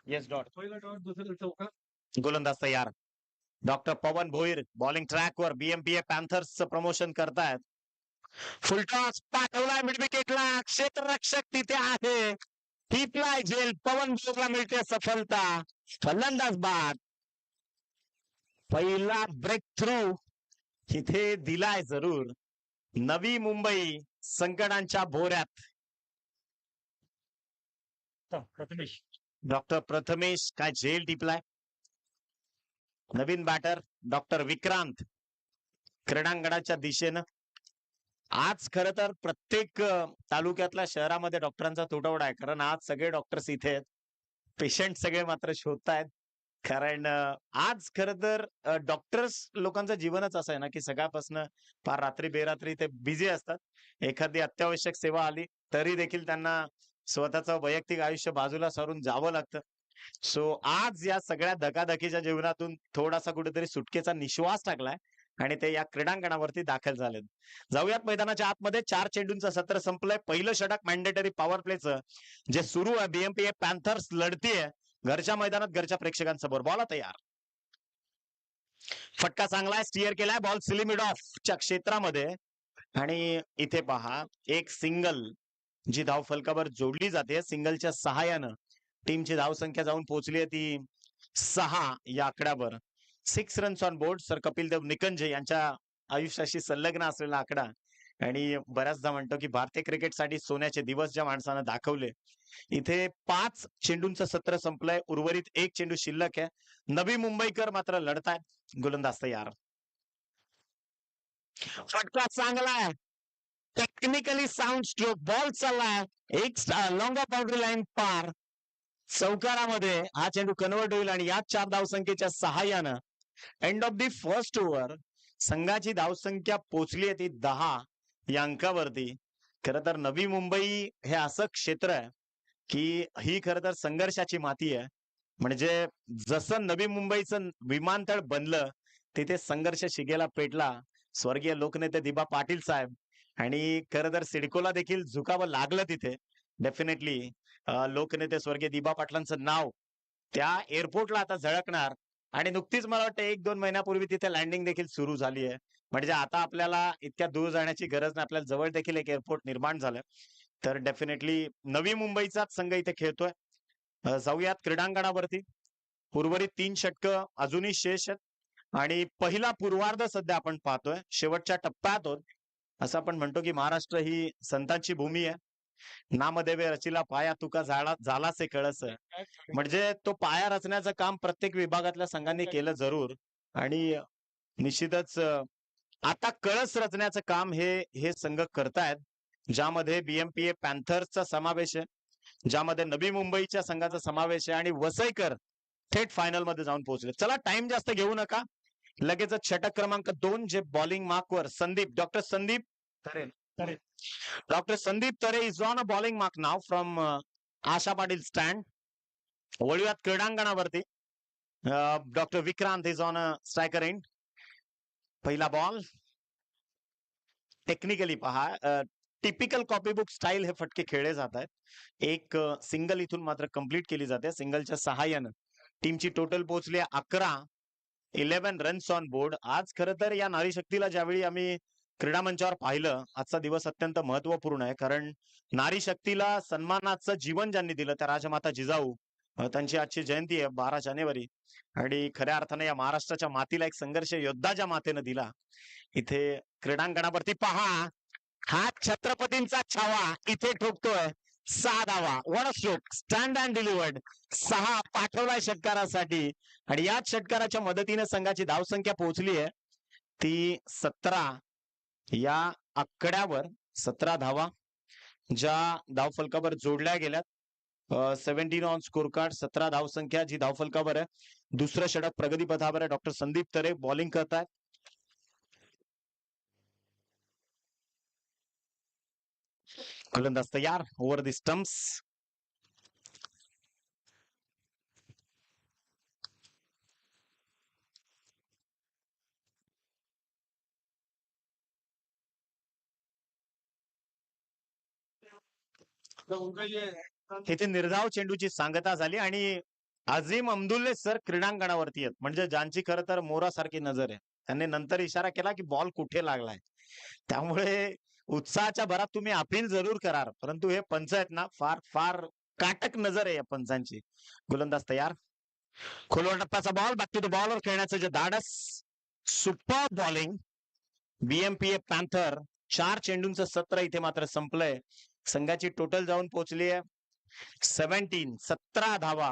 Yes dot. पहिला डॉट दुसरा चौका. गोलंदाज तयार. डॉक्टर पवन भोईर बॉलिंग ट्रॅकवर बीएमपीए पॅन्थर्सचं प्रमोशन करतायत. फुलटॉस पाठवलाय मिडविकेटला. क्षेत्ररक्षक तिथे आहे. टिपलाय झेल. पवन भोईरला मिळते सफलता. फलंदाज बाद. पहिला ब्रेक थ्रू इथे दिलाय जरूर. नवी मुंबई संकटांच्या भोऱ्यात. प्रथमेश. डॉक्टर प्रथमेश काय झेल टिपलाय. नवीन बॅटर डॉक्टर विक्रांत क्रीडांगणाच्या दिशेनं. आज खर तर प्रत्येक तालुक्यातल्या शहरामध्ये डॉक्टरांचा तुटवडा आहे, कारण आज सगळे डॉक्टर्स इथे आहेत. पेशंट सगळे मात्र शोधतायत. कारण आज खर तर डॉक्टर्स लोकांचं जीवनच असं आहे ना की सकाळपासून फार रात्री बेरात्री ते बिझी असतात. एखादी अत्यावश्यक सेवा आली तरी देखील त्यांना स्वतःचं वैयक्तिक आयुष्य बाजूला सारून जावं लागतं. सो आज या सगळ्या धकाधकीच्या जीवनातून थोडासा कुठेतरी सुटकेचा निश्वास टाकलाय आणि ते या क्रीडांगणावरती दाखल झालेत. जाऊयात मैदानाच्या आतमध्ये. 4 चेंडूंचं सत्र संपलंय. पहिलं षटक मॅन्डेटरी पॉवर प्लेचं जे सुरू आहे. बीएमपीए पॅन्थर्स लढतीये घरच्या मैदानात घरच्या प्रेक्षकांसमोर. बॉल तयार. फटका चांगला आहे. स्टिअर केलाय. बॉल सिलिमिड ऑफ च्या क्षेत्रामध्ये आणि इथे पहा एक सिंगल जी धाव फलकावर जोडली जाते. सिंगलच्या सहाय्यानं टीमची धावसंख्या जाऊन पोहोचली आहे ती 6 या आकड्यावर. 6 runs on board. Sir Kapil Dev Nikanje यांच्या आयुष्याशी संलग्न असलेला आकडा आणि बऱ्याचदा म्हणतो की भारतीय क्रिकेटसाठी सोन्याचे दिवस ज्या माणसानं दाखवले. इथे 5 चेंडूंचं सत्र संपलंय. उर्वरित 1 चेंडू शिल्लक आहे. नवी मुंबईकर मात्र लढतायत. गोलंदाज तयार. फटका चांगला आहे. Technically sound stroke. बॉल चाललाय एक लॉंग बाउंड्री लाईन पार. चौकारामध्ये हा चेंडू कन्वर्ट होईल आणि या 4 धावसंख्येच्या सहाय्यानं end of the first over संघाची धावसंख्या पोहोचली आहे ती 10 या अंकावरती. खरं तर नवी मुंबई हे असं क्षेत्र आहे की ही खरं तर संघर्षाची माती आहे. म्हणजे जसं नवी मुंबईचं विमानतळ बनलं तिथे संघर्ष शिगेला पेटला. स्वर्गीय लोकनेते दिबा पाटील साहेब आणि खरं तर सिडकोला देखील झुकावं लागलं तिथे. डेफिनेटली लोकनेते स्वर्गीय दिबा पाटलांचं नाव त्या एअरपोर्टला आता झळकणार आणि नुकतीच मला वाटतं 1-2 महिन्यापूर्वी तिथे लँडिंग देखील सुरू झाली आहे. म्हणजे आता आपल्याला इतक्या दूर जाण्याची गरज नाही. आपल्याला जवळ देखील एक एअरपोर्ट निर्माण झालं. तर डेफिनेटली नवी मुंबईचाच संघ इथे खेळतोय. जाऊयात क्रीडांगणावरती. उर्वरित 3 षटकं अजूनही शेष आहेत आणि पहिला पूर्वार्ध सध्या आपण पाहतोय. शेवटच्या टप्प्यात आहोत. असं आपण म्हणतो की महाराष्ट्र ही संतांची भूमी आहे. नामदेवे रचिला पाया तुका झालासे कळस. म्हणजे तो पाया रचण्याचं काम प्रत्येक विभागातल्या संघांनी केलं जरूर आणि निश्चितच आता कळस रचण्याचं काम हे संघ करतायत. ज्यामध्ये बीएमपीए पॅन्थर्सचा समावेश आहे. ज्यामध्ये नवी मुंबईच्या संघाचा समावेश आहे आणि वसईकर थेट फायनल मध्ये जाऊन पोहोचले. चला टाइम जास्त घेऊ नका. लगेचच षटक क्रमांक 2 जे बॉलिंग मार्कवर Sandeep doctor Sandeep Tare is on a bowling mark now from Asha Patil stand. वळूयात क्रीडांगणावरती. Doctor Vikrant is on a striker end. पहिला बॉल. टेक्निकली पहा टिपिकल कॉपीबुक स्टाईल हे फटके खेळले जात आहेत. एक सिंगल इथून मात्र कंप्लीट केली जाते. सिंगलच्या सहाय्यानं टीमची टोटल पोहोचली 11 रन्स ऑन बोर्ड. आज खरं तर या नारी शक्तीला ज्यावेळी आम्ही क्रीडा मंचावर पाहिलं आजचा दिवस अत्यंत महत्वपूर्ण आहे. कारण नारी शक्तीला सन्मानाचं जीवन ज्यांनी दिलं त्या राजमाता जिजाऊ त्यांची आजची जयंती आहे 12 जानेवारी आणि खऱ्या अर्थाने या महाराष्ट्राच्या मातीला एक संघर्ष योद्धा ज्या मातेनं दिला. इथे क्रीडांगणावरती पहा हा छत्रपतींचा छावा इथे ठोकतोय. 6 धावा. One stroke. Stand and delivered. 6 पाठवलाय षटकारासाठी आणि याच षटकाराच्या मदतीने संघाची धावसंख्या पोहोचली आहे ती 17 या आकड्यावर. 17 धावा ज्या धावफलकावर जोडल्या गेल्यात. 17 ऑन स्कोर कार्ड. 17 धावसंख्या जी धावफलकावर आहे. दुसरं षटक प्रगतीपथावर आहे. डॉक्टर संदीप तरे बॉलिंग करतायत. गोलंदाज तयार. ओव्हर दी स्टम्प्स. इथे निर्धाव चेंडूची सांगता झाली आणि अझीम अब्दुल्ले सर क्रीडांगणावरती आहेत. म्हणजे ज्यांची खरं तर मोरासारखी नजर आहे. त्यांनी नंतर इशारा केला की बॉल कुठे लागलाय. त्यामुळे उत्साहाच्या भरात तुम्ही अपील जरूर करार परंतु हे पंच आहेत ना फार फार काटक नजर आहे या पंचांची. गोलंदाज तयार. खोलवर टप्प्याचा ball. Back to the bowler खेळण्याचं जे धाडस. Super bowling. बीएमपीए पॅन्थर 4 चेंडूंचं सत्र इथे मात्र संपलंय. संघाची टोटल जाऊन पोहोचली आहे 17 धावा.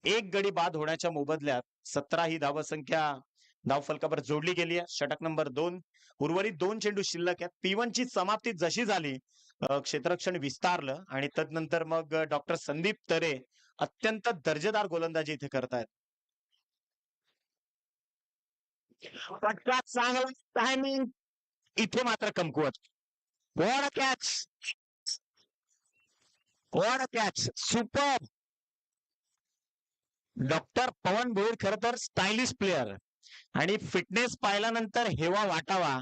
एक गडी बाद होण्याच्या मोबदल्यात 17 ही धावसंख्या धावफलकावर जोडली गेली आहे. षटक नंबर 2. उर्वरित 2 चेंडू शिल्लक आहेत. P1 ची समाप्ती जशी झाली क्षेत्ररक्षण विस्तारलं आणि तदनंतर मग डॉक्टर संदीप तरे अत्यंत दर्जेदार गोलंदाजी इथे करतायत. फटका चांगला. टायमिंग इथे मात्र कमकुवत. What a catch. What a catch. Super. Doctor Pawan Bhoir खरं तर स्टायलिश प्लेअर. आणि फिटनेस पाहिल्यानंतर हेवा वाटावा.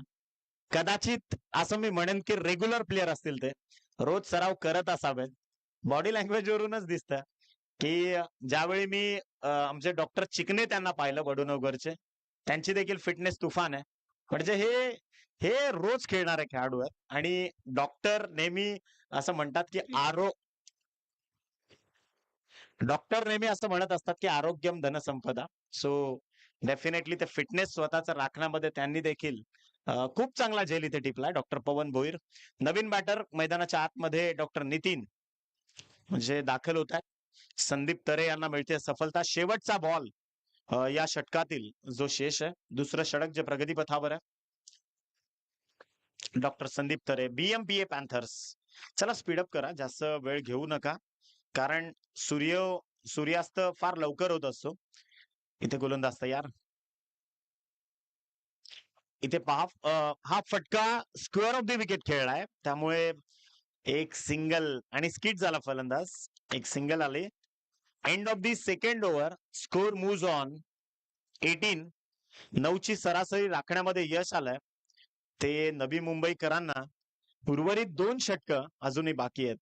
कदाचित असं मी म्हणेन की रेग्युलर प्लेयर असतील ते. रोज सराव करत असावेत. बॉडी लँग्वेज वरूनच दिसतं की ज्यावेळी मी आमचे डॉक्टर चिकणे त्यांना पाहिलं वडूनगरचे, त्यांची देखील फिटनेस तुफान आहे. म्हणजे हे हे रोज खेळणारे खेळाडू आहेत आणि डॉक्टर नेहमी असं म्हणतात की डॉक्टर नेहमी असं म्हणत असतात की आरोग्यम धनसंपदा. सो डेफिनेटली ते फिटनेस स्वतःचा राखण्यामध्ये त्यांनी देखील खूप चांगला झेल इथे टिपलाय डॉक्टर पवन भोईर. नवीन बॅटर मैदानाच्या आतमध्ये डॉक्टर नितीन म्हणजे दाखल होत आहेत. संदीप तरे यांना मिळते सफलता. शेवटचा बॉल या षटकातील जो शेष आहे, दुसरं षटक जे प्रगतीपथावर आहे. डॉक्टर संदीप तरे, बीएमपीए पॅन्थर्स. चला स्पीडअप करा, जास्त वेळ घेऊ नका, कारण सूर्यास्त फार लवकर होत असतो. इथे गोलंदाज तयार. इथे पहा हा फटका स्क्वेअर ऑफ द विकेट खेळलाय, त्यामुळे एक सिंगल आणि स्किट झाला फलंदाज. एक सिंगल आले. End of the second over. Score move on 18. 9ची सरासरी राखण्यामध्ये यश आलंय. ते नवी मुंबईकरांना उर्वरित 2 षटकं अजूनही बाकी आहेत.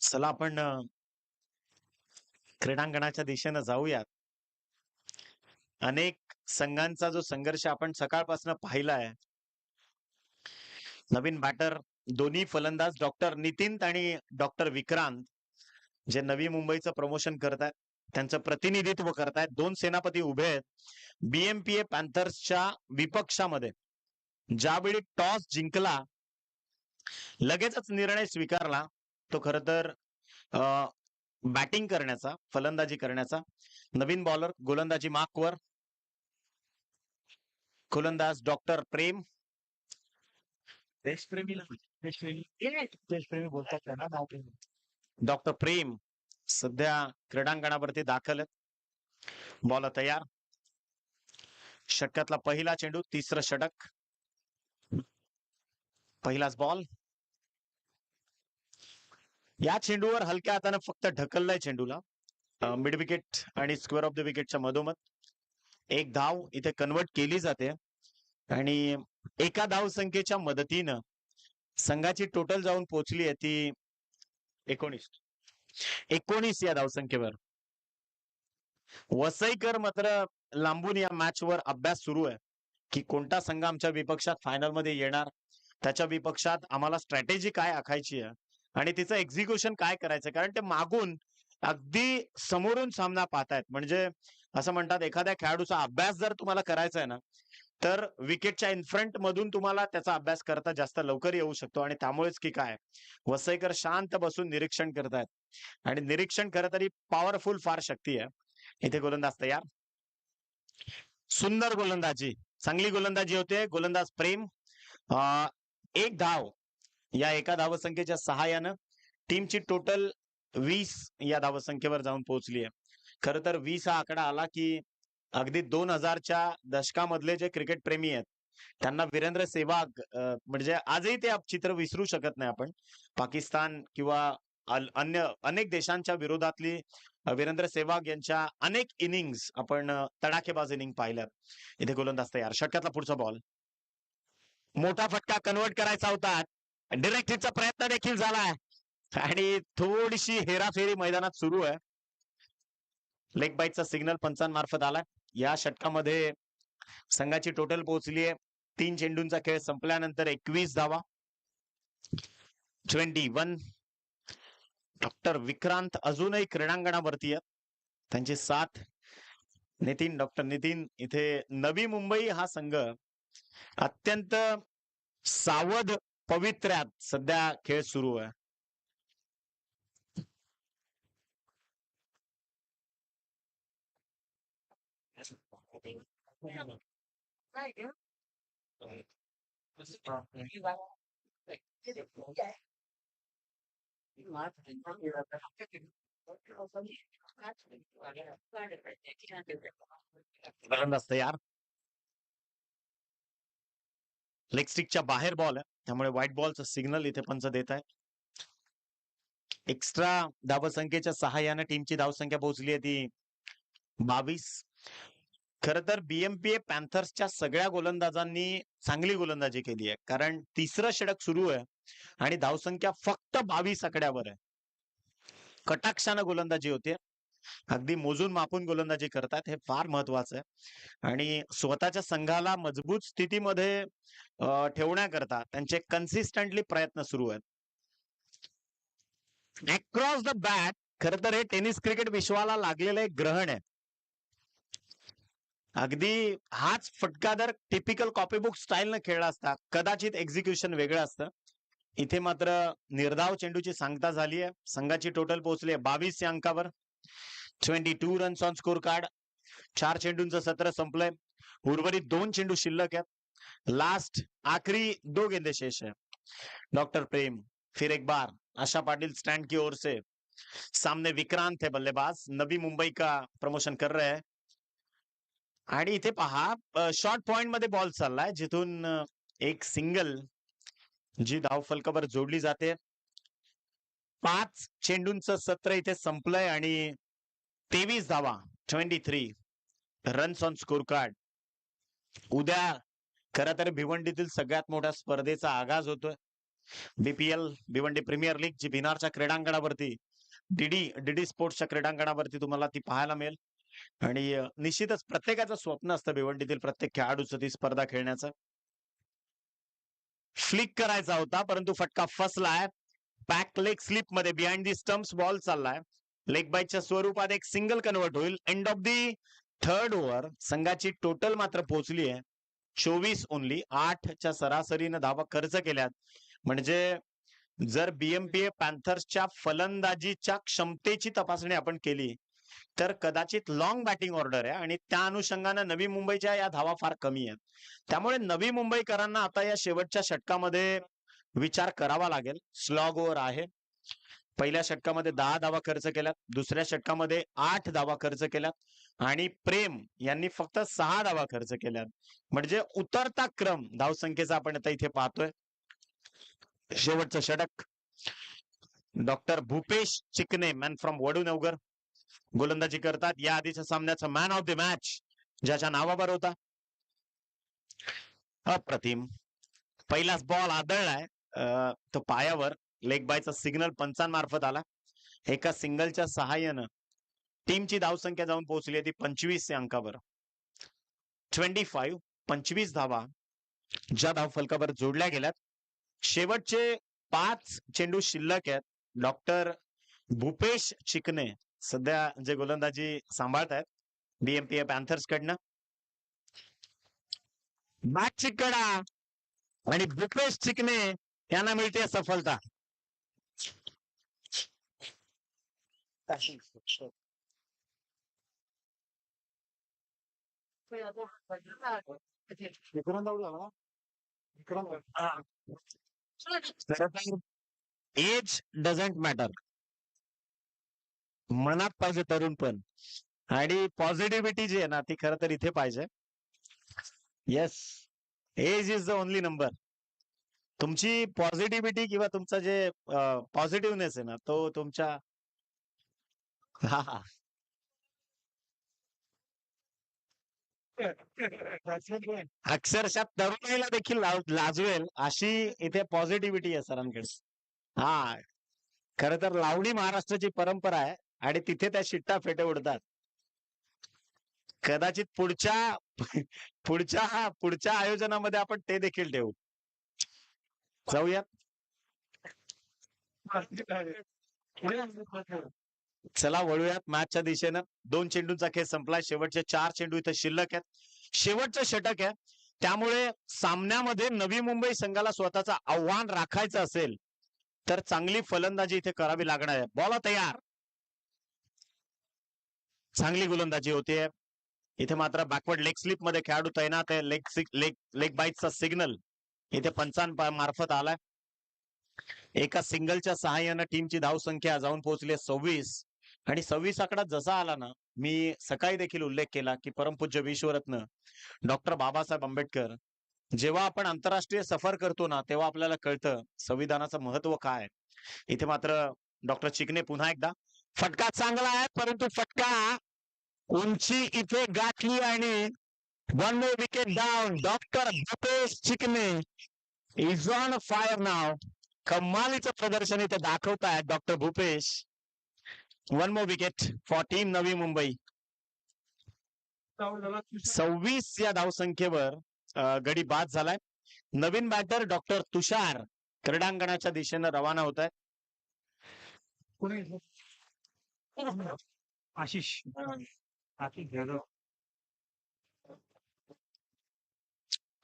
चला आपण क्रीडांगणाच्या दिशेनं जाऊयात. अनेक संघांचा जो संघर्ष आपण सकाळपासून पाहिलाय. नवीन बॅटर दोन्ही फलंदाज डॉक्टर नितीन आणि डॉक्टर विक्रांत जे नवी मुंबईचं प्रमोशन करतायत, त्यांचं प्रतिनिधित्व करतायत. 2 सेनापती उभे आहेत. बीएमपीए पॅन्थर्सच्या विपक्षामध्ये ज्यावेळी टॉस जिंकला, लगेचच निर्णय स्वीकारला तो खर तर बॅटिंग करण्याचा, फलंदाजी करण्याचा. नवीन बॉलर गोलंदाजी मार्कवर. गोलंदाज डॉक्टर प्रेम. देशप्रेमी बोलतात त्यांना. डॉक्टर प्रेम सध्या क्रीडांगणावरती दाखल आहेत. बॉल तयार. षटकातला पहिला चेंडू, तिसरं षटक. पहिलाच बॉल. या चेंडूवर हलक्या हाताने फक्त ढकललाय चेंडूला. मिड विकेट आणि स्क्वेअर ऑफ द विकेटच्या मधोमध. एक धाव इथे कन्वर्ट केली जाते आणि एका धाव संख्येच्या मदतीनं संघाची टोटल जाऊन पोहोचली आहे ती 19 या धावसंख्येवर. वसईकर मात्र लांबून या मॅचवर अभ्यास सुरू आहे की कोणता संघ आमच्या विपक्षात फायनल मध्ये येणार, त्याच्या विपक्षात आम्हाला स्ट्रॅटेजी काय आखायची आहे आणि तिचं एक्झिक्युशन काय करायचं. कारण ते मागून अगदी समोरून सामना पाहतायत. म्हणजे असं म्हणतात, एखाद्या खेळाडूचा अभ्यास जर तुम्हाला करायचा आहे ना, तर विकेटच्या इनफ्रंट मधून तुम्हाला त्याचा अभ्यास करता जास्त लवकर येऊ शकतो. आणि त्यामुळेच की काय, वसईकर शांत बसून निरीक्षण करतायत आणि निरीक्षण खरं तरी पॉवरफुल फार शक्ती आहे. इथे गोलंदाज तयार. सुंदर गोलंदाजी, चांगली गोलंदाजी होते. गोलंदाज प्रेम. एक धाव या एका धावसंख्येच्या सहाय्यानं टीमची टोटल 20 या धावसंख्येवर जाऊन पोहोचली आहे. खर तर 20 हा आकडा आला की अगदी 2000च्या दशकामधले जे क्रिकेट प्रेमी आहेत त्यांना वीरेंद्र सेहवाग म्हणजे आजही ते चित्र विसरू शकत नाही आपण. पाकिस्तान किंवा अन्य अनेक देशांच्या विरोधातली वीरेंद्र सेहवाग यांच्या अनेक इनिंग्स आपण तडाखेबाज इनिंग पाहिल्यात. इथे गोलंदाज तयार. षटकातला पुढचा बॉल. मोठा फटका कन्वर्ट करायचा होता. डिरेक्ट हिटचा प्रयत्न देखील झालाय आणि थोडीशी हेराफेरी मैदानात सुरू आहे. लेग बाईटचा सिग्नल पंचांमार्फत आलाय. या षटकामध्ये संघाची टोटल पोहोचली आहे 3 चेंडूंचा खेळ संपल्यानंतर 21 धावा. 21. डॉक्टर विक्रांत अजूनही क्रीडांगणावरती आहेत. त्यांची साथ नितीन, डॉक्टर नितीन. इथे नवी मुंबई हा संघ अत्यंत सावध पवित्र्यात सध्या खेळ सुरू आहे. गोलंदाज तयार. लेग स्टिकच्या बाहेर बॉल आहे, त्यामुळे व्हाईट बॉलचं सिग्नल इथे पंच देत आहे. एक्स्ट्रा धावसंख्येच्या सहाय्याने टीमची धावसंख्या पोहोचली आहे ती 22. खर तर बीएमपीए पॅन्थर्सच्या सगळ्या गोलंदाजांनी चांगली गोलंदाजी केली आहे, कारण तिसरं षटक सुरू आहे आणि धावसंख्या फक्त 22 आकड्यावर आहे. कटाक्षानं गोलंदाजी होते, अगदी मोजून मापून गोलंदाजी करतात, हे फार महत्वाचं आहे. आणि स्वतःच्या संघाला मजबूत स्थितीमध्ये ठेवण्याकरता त्यांचे कन्सिस्टंटली प्रयत्न सुरू आहेत. अक्रॉस द बॅट, खर तर हे टेनिस क्रिकेट विश्वाला लागलेलं एक ग्रहण आहे. अगदी हाच फटकादर टिपिकल कॉपीबुक स्टाईलनं खेळला असता कदाचित एक्झिक्युशन वेगळं असतं. इथे मात्र निर्धाव चेंडूची सांगता झाली आहे. संघाची टोटल पोहोचली आहे 22 या अंकावर. 22 रन्स ऑन स्कोर कार्ड. 4 चेंडूंचं सत्र संपलंय. उर्वरित 2 चेंडू शिल्लक आहेत. लास्ट आखिरी 2 गेंदे शेष है. डॉक्टर प्रेम फिर एक बार आशा पाटिल स्टैंड की ओर से. सामने विक्रांत है बल्लेबाज, नवी मुंबई का प्रमोशन कर रहे हैं. आणि इथे पहा शॉर्ट पॉइंट मध्ये बॉल चाललाय, जिथून एक सिंगल जी धाव फलकावर जोडली जाते. 5 चेंडूंचं सत्र इथे संपलंय आणि 23 धावा, 23 रन्स ऑन स्कोर कार्ड. उद्या खरं तर भिवंडीतील सगळ्यात मोठ्या स्पर्धेचा आगाज होतोय. बीपीएल भिवंडी प्रीमियर लीग, जी भिनारच्या क्रीडांगणावरती डीडी स्पोर्ट्सच्या क्रीडांगणावरती तुम्हाला ती पाहायला मिळेल. आणि निश्चितच प्रत्येकाचं स्वप्न असतं भिवंडीतील प्रत्येक खेळाडूचं ती स्पर्धा खेळण्याचं. फ्लिक करायचा होता, परंतु फटका फसलाय. पॅक लेग स्लिप मध्ये बिहाइंड दी स्टम्प्स बॉल चाललाय. लेग बाईटच्या स्वरूपात एक सिंगल कन्वर्ट होईल. End of the third over. संघाची टोटल मात्र पोहोचली आहे 24 ओनली. 8च्या सरासरीनं धावा खर्च केल्यात. म्हणजे जर बीएमपीए पॅन्थर्सच्या फलंदाजीच्या क्षमतेची तपासणी आपण केली तर कदाचित लॉंग बॅटिंग ऑर्डर आहे आणि त्या अनुषंगानं नवी मुंबईच्या या धावा फार कमी आहेत. त्यामुळे नवी मुंबईकरांना आता या शेवटच्या षटकामध्ये विचार करावा लागेल. स्लॉग ओव्हर आहे. पहिल्या षटकामध्ये 10 धावा खर्च केल्यात, दुसऱ्या षटकामध्ये 8 धावा खर्च केल्यात आणि प्रेम यांनी फक्त 6 धावा खर्च केल्यात. म्हणजे उतरता क्रम धावसंख्येचा आपण आता इथे पाहतोय. शेवटचं षटक. Doctor Bhupesh Chikane, man from Vadunagar, गोलंदाजी करतात. या आधीच्या सामन्याचा मॅन ऑफ द मॅच ज्याच्या नावावर होता. अप्रतिम. पहिलाच बॉल आदळलाय तो पायावर. लेग बायचा सिग्नल पंचांमार्फत आला. एका सिंगलच्या सहाय्यानं टीमची धावसंख्या जाऊन पोहोचली आहे ती 25 या अंकावर. 25 धावा ज्या धाव फलकावर जोडल्या गेल्यात. शेवटचे 5 चेंडू शिल्लक आहेत. डॉक्टर भूपेश चिकणे सध्या जे गोलंदाजी सांभाळत आहेत बीएमपीए पॅन्थर्स कडनं. बॅटची कडा आणि भूपेश चिकणे यांना मिळते सफलता. Age doesn't matter. मनात पाहिजे तरुणपण आणि पॉझिटिव्हिटी जी आहे ना ती खरं तर इथे पाहिजे. Yes, age is the only number. तुमची पॉझिटिव्हिटी किंवा तुमचा जे पॉझिटिव्हनेस आहे ना तो तुमच्या हा अक्षरशः तरुणाईला देखील लाजवेल अशी इथे पॉझिटिव्हिटी आहे सरांकडे. हा, खर तर लावणी महाराष्ट्राची परंपरा आहे आणि तिथे त्या शिट्टा फेटे उडतात. कदाचित पुढच्या आयोजनामध्ये आपण ते देखील ठेवू. जाऊयात. चला वळूयात मॅचच्या दिशेनं. 2 चेंडूंचा खेळ संपलाय. शेवटचे 4 चेंडू इथे शिल्लक आहेत. शेवटचं षटक आहे, त्यामुळे सामन्यामध्ये नवी मुंबई संघाला स्वतःचं आव्हान राखायचं असेल तर चांगली फलंदाजी इथे करावी लागणार आहे. बॉल तयार. चांगली गोलंदाजी होते. इथे मात्र बॅकवर्ड लेग स्लिप मध्ये खेळाडू तैनात आहे. लेग बाईटचा सिग्नल इथे पंचांमार्फत आलाय. एका सिंगलच्या सहाय्यानं टीमची धावसंख्या जाऊन पोहोचली 26. आणि 26 आकडा जसा आला ना, मी सकाळी देखील उल्लेख केला की परमपूज्य विश्वरत्न डॉक्टर बाबासाहेब आंबेडकर, जेव्हा आपण आंतरराष्ट्रीय सफर करतो ना, तेव्हा आपल्याला कळतं संविधानाचं महत्व काय आहे. इथे मात्र डॉक्टर चिकने पुन्हा एकदा फटका चांगला आहे, परंतु फटका उंची इथे गाठली आणि one more wicket down. Doctor Bhupesh Chikane is on fire now. कमालीचं प्रदर्शन इथे दाखवतायत doctor Bhupesh. One more wicket for team Navi Mumbai. 26 या धावसंख्येवर गडी बाद झालाय. नवीन बॅटर डॉक्टर तुषार क्रीडांगणाच्या दिशेनं रवाना होत आहे. आशिष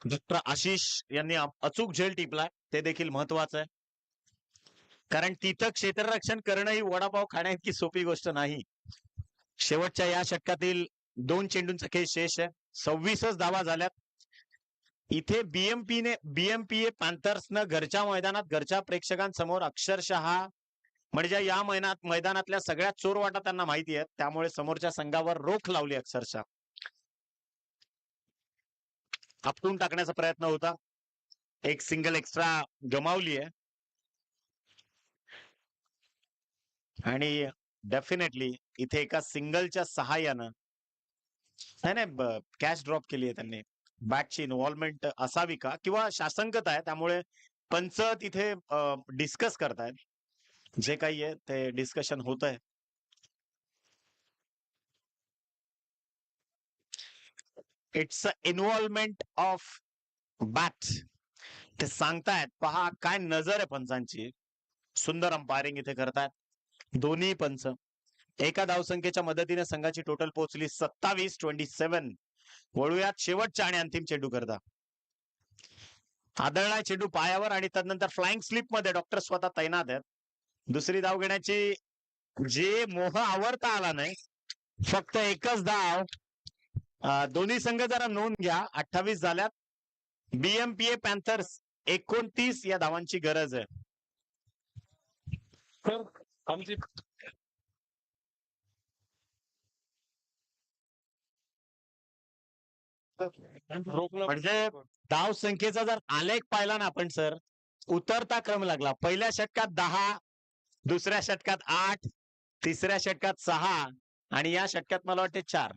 डॉक्टर आशिष यांनी अचूक झेल टिपलाय, ते देखील महत्वाचं आहे. कारण तिथं क्षेत्ररक्षण करणं ही वडापाव खाण्याइतकी सोपी गोष्ट नाही. शेवटच्या या षटकातील 2 चेंडूंचा खेळ शेष आहे. 26च धावा झाल्यात. इथे बीएमपीए पॅन्थर्सनं घरच्या मैदानात घरच्या प्रेक्षकांसमोर अक्षरशः म्हणजे या मैदानातल्या सगळ्या चोरवाटा त्यांना माहिती आहेत, त्यामुळे समोरच्या संघावर रोख लावली. अक्षरशः आपटून टाकण्याचा प्रयत्न होता. एक सिंगल एक्स्ट्रा गमावली आहे आणि डेफिनेटली इथे एका सिंगलच्या सहाय्यानं नाही कॅच ड्रॉप केली आहे त्यांनी. बॅटची इन्व्हॉल्वमेंट असावी का, किंवा शासंकता आहे त्यामुळे पंच तिथे डिस्कस करतायत. जे काही आहे ते डिस्कशन होत आहे. इट्स इन्व्हॉल्वमेंट ऑफ बॅट ते सांगतायत. पहा काय नजर आहे पंचांची. सुंदर अंपायरिंग इथे करतायत दोन्ही पंच. एका धावसंख्येच्या मदतीने संघाची टोटल पोहोचली 27-27. वळूयात शेवटच्या आणि अंतिम चेंडू करता. आदळला चेंडू पायावर आणि तदनंतर फ्लाइंग स्लिप मध्ये डॉक्टर स्वतः तैनात आहेत. दुसरी धाव घेण्याची जे मोह आवरता आला नाही. फक्त एकच धाव. दोन्ही संघ जरा नोंद घ्या. 28 झाल्यात. बीएमपीए पॅन्थर्स 29 या धावांची गरज आहे. म्हणजे धाव संख्येचा जर आलेख पाहिला ना आपण सर, उतरता क्रम लागला. पहिल्या षटकात 10, दुसऱ्या षटकात 8, तिसऱ्या षटकात 6 आणि या षटकात मला वाटते 4.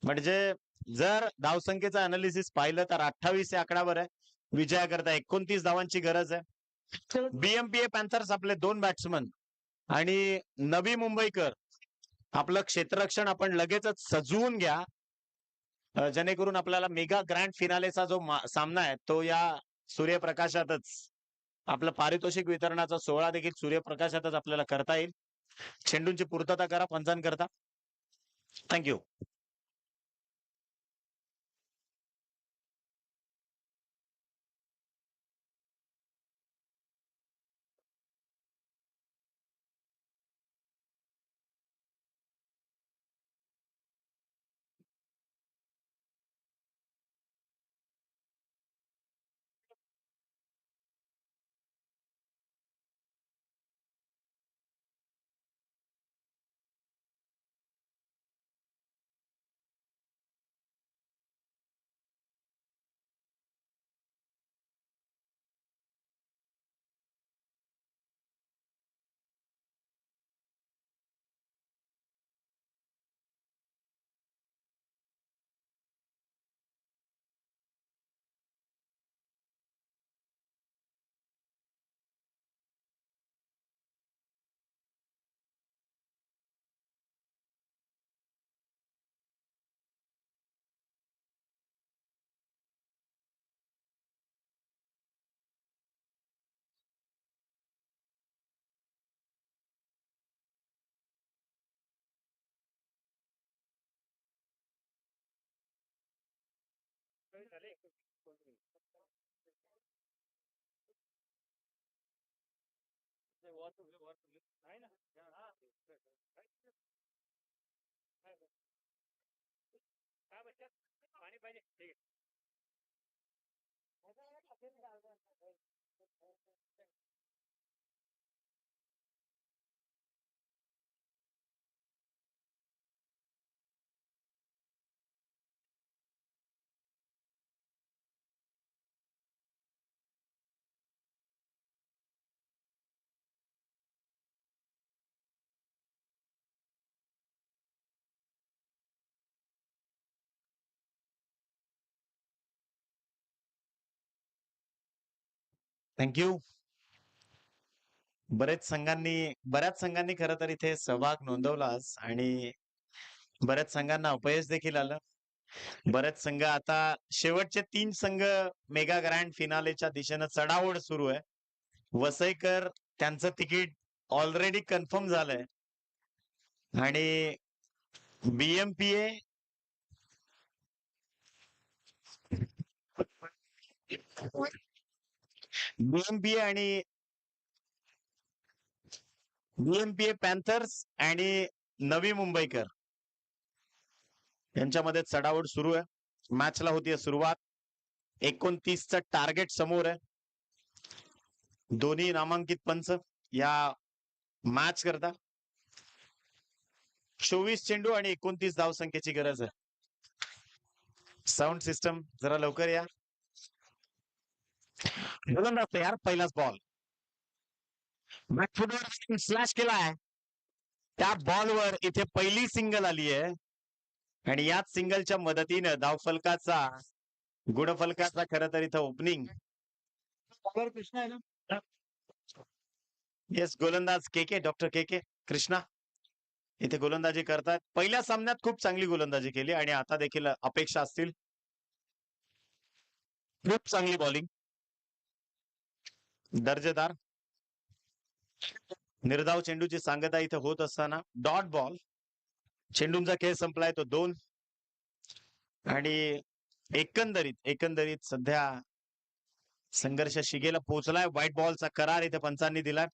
म्हणजे जर धावसंख्येचं अनालिसिस पाहिलं तर 28 या आकड्यावर आहे. विजयाकरता 29 धावांची गरज आहे. बीएमपीए पॅन्थर्स आपले 2 बॅट्समन आणि नवी मुंबईकर आपलं क्षेत्ररक्षण आपण लगेचच सजवून घ्या, जेणेकरून आपल्याला मेगा ग्रँड फिनालेचा जो सामना आहे तो या सूर्यप्रकाशातच, आपलं पारितोषिक वितरणाचा सोहळा देखील सूर्यप्रकाशातच आपल्याला करता येईल. चेंडूंची पूर्तता करा पंचांकरता. थँक्यू. पाणी पाहिजे. थँक्यू. बऱ्याच संघांनी खरं तर इथे सहभाग नोंदवलाच आणि बऱ्याच संघांना अपयश देखील आलं. बरेच संघ आता शेवटचे 3 संघ मेगा ग्रँड फिनालेच्या दिशेनं चढाओढ सुरू आहे. वसईकर त्यांचं तिकीट ऑलरेडी कन्फर्म झालंय आणि बीएमपीए बीएमपीए आणि बीएमपीए पॅन्थर्स आणि नवी मुंबईकर यांच्यामध्ये चढाओढ सुरू आहे. मॅचला होतीये सुरुवात. 29चं टार्गेट समोर आहे. दोन्ही नामांकित पंच या मॅच करता 24 चेंडू आणि 29 धावसंख्येची गरज आहे. साऊंड सिस्टम जरा लवकर या. गोलंदाज तयार. पहिलाच बॉल बॅकफुटवर स्लॅश केलाय. त्या बॉलवर इथे पहिली सिंगल आली आहे आणि याच सिंगलच्या मदतीनं धावफलकाचा गुणफलकाचा खरं तर इथं ओपनिंग. कृष्णा आहे ना. येस, गोलंदाज के डॉक्टर के कृष्णा इथे गोलंदाजी करतात. पहिल्या सामन्यात खूप चांगली गोलंदाजी केली आणि आता देखील अपेक्षा असतील. खूप चांगली बॉलिंग, दर्जेदार. निर्धाव चेंडूची सांगता इथे होत असताना डॉट बॉल. चेंडूंचा खेळ संपलाय तो 2 आणि एकंदरीत सध्या संघर्ष शिगेला पोहोचलाय. व्हाईट बॉलचा करार इथे पंचांनी दिलाय.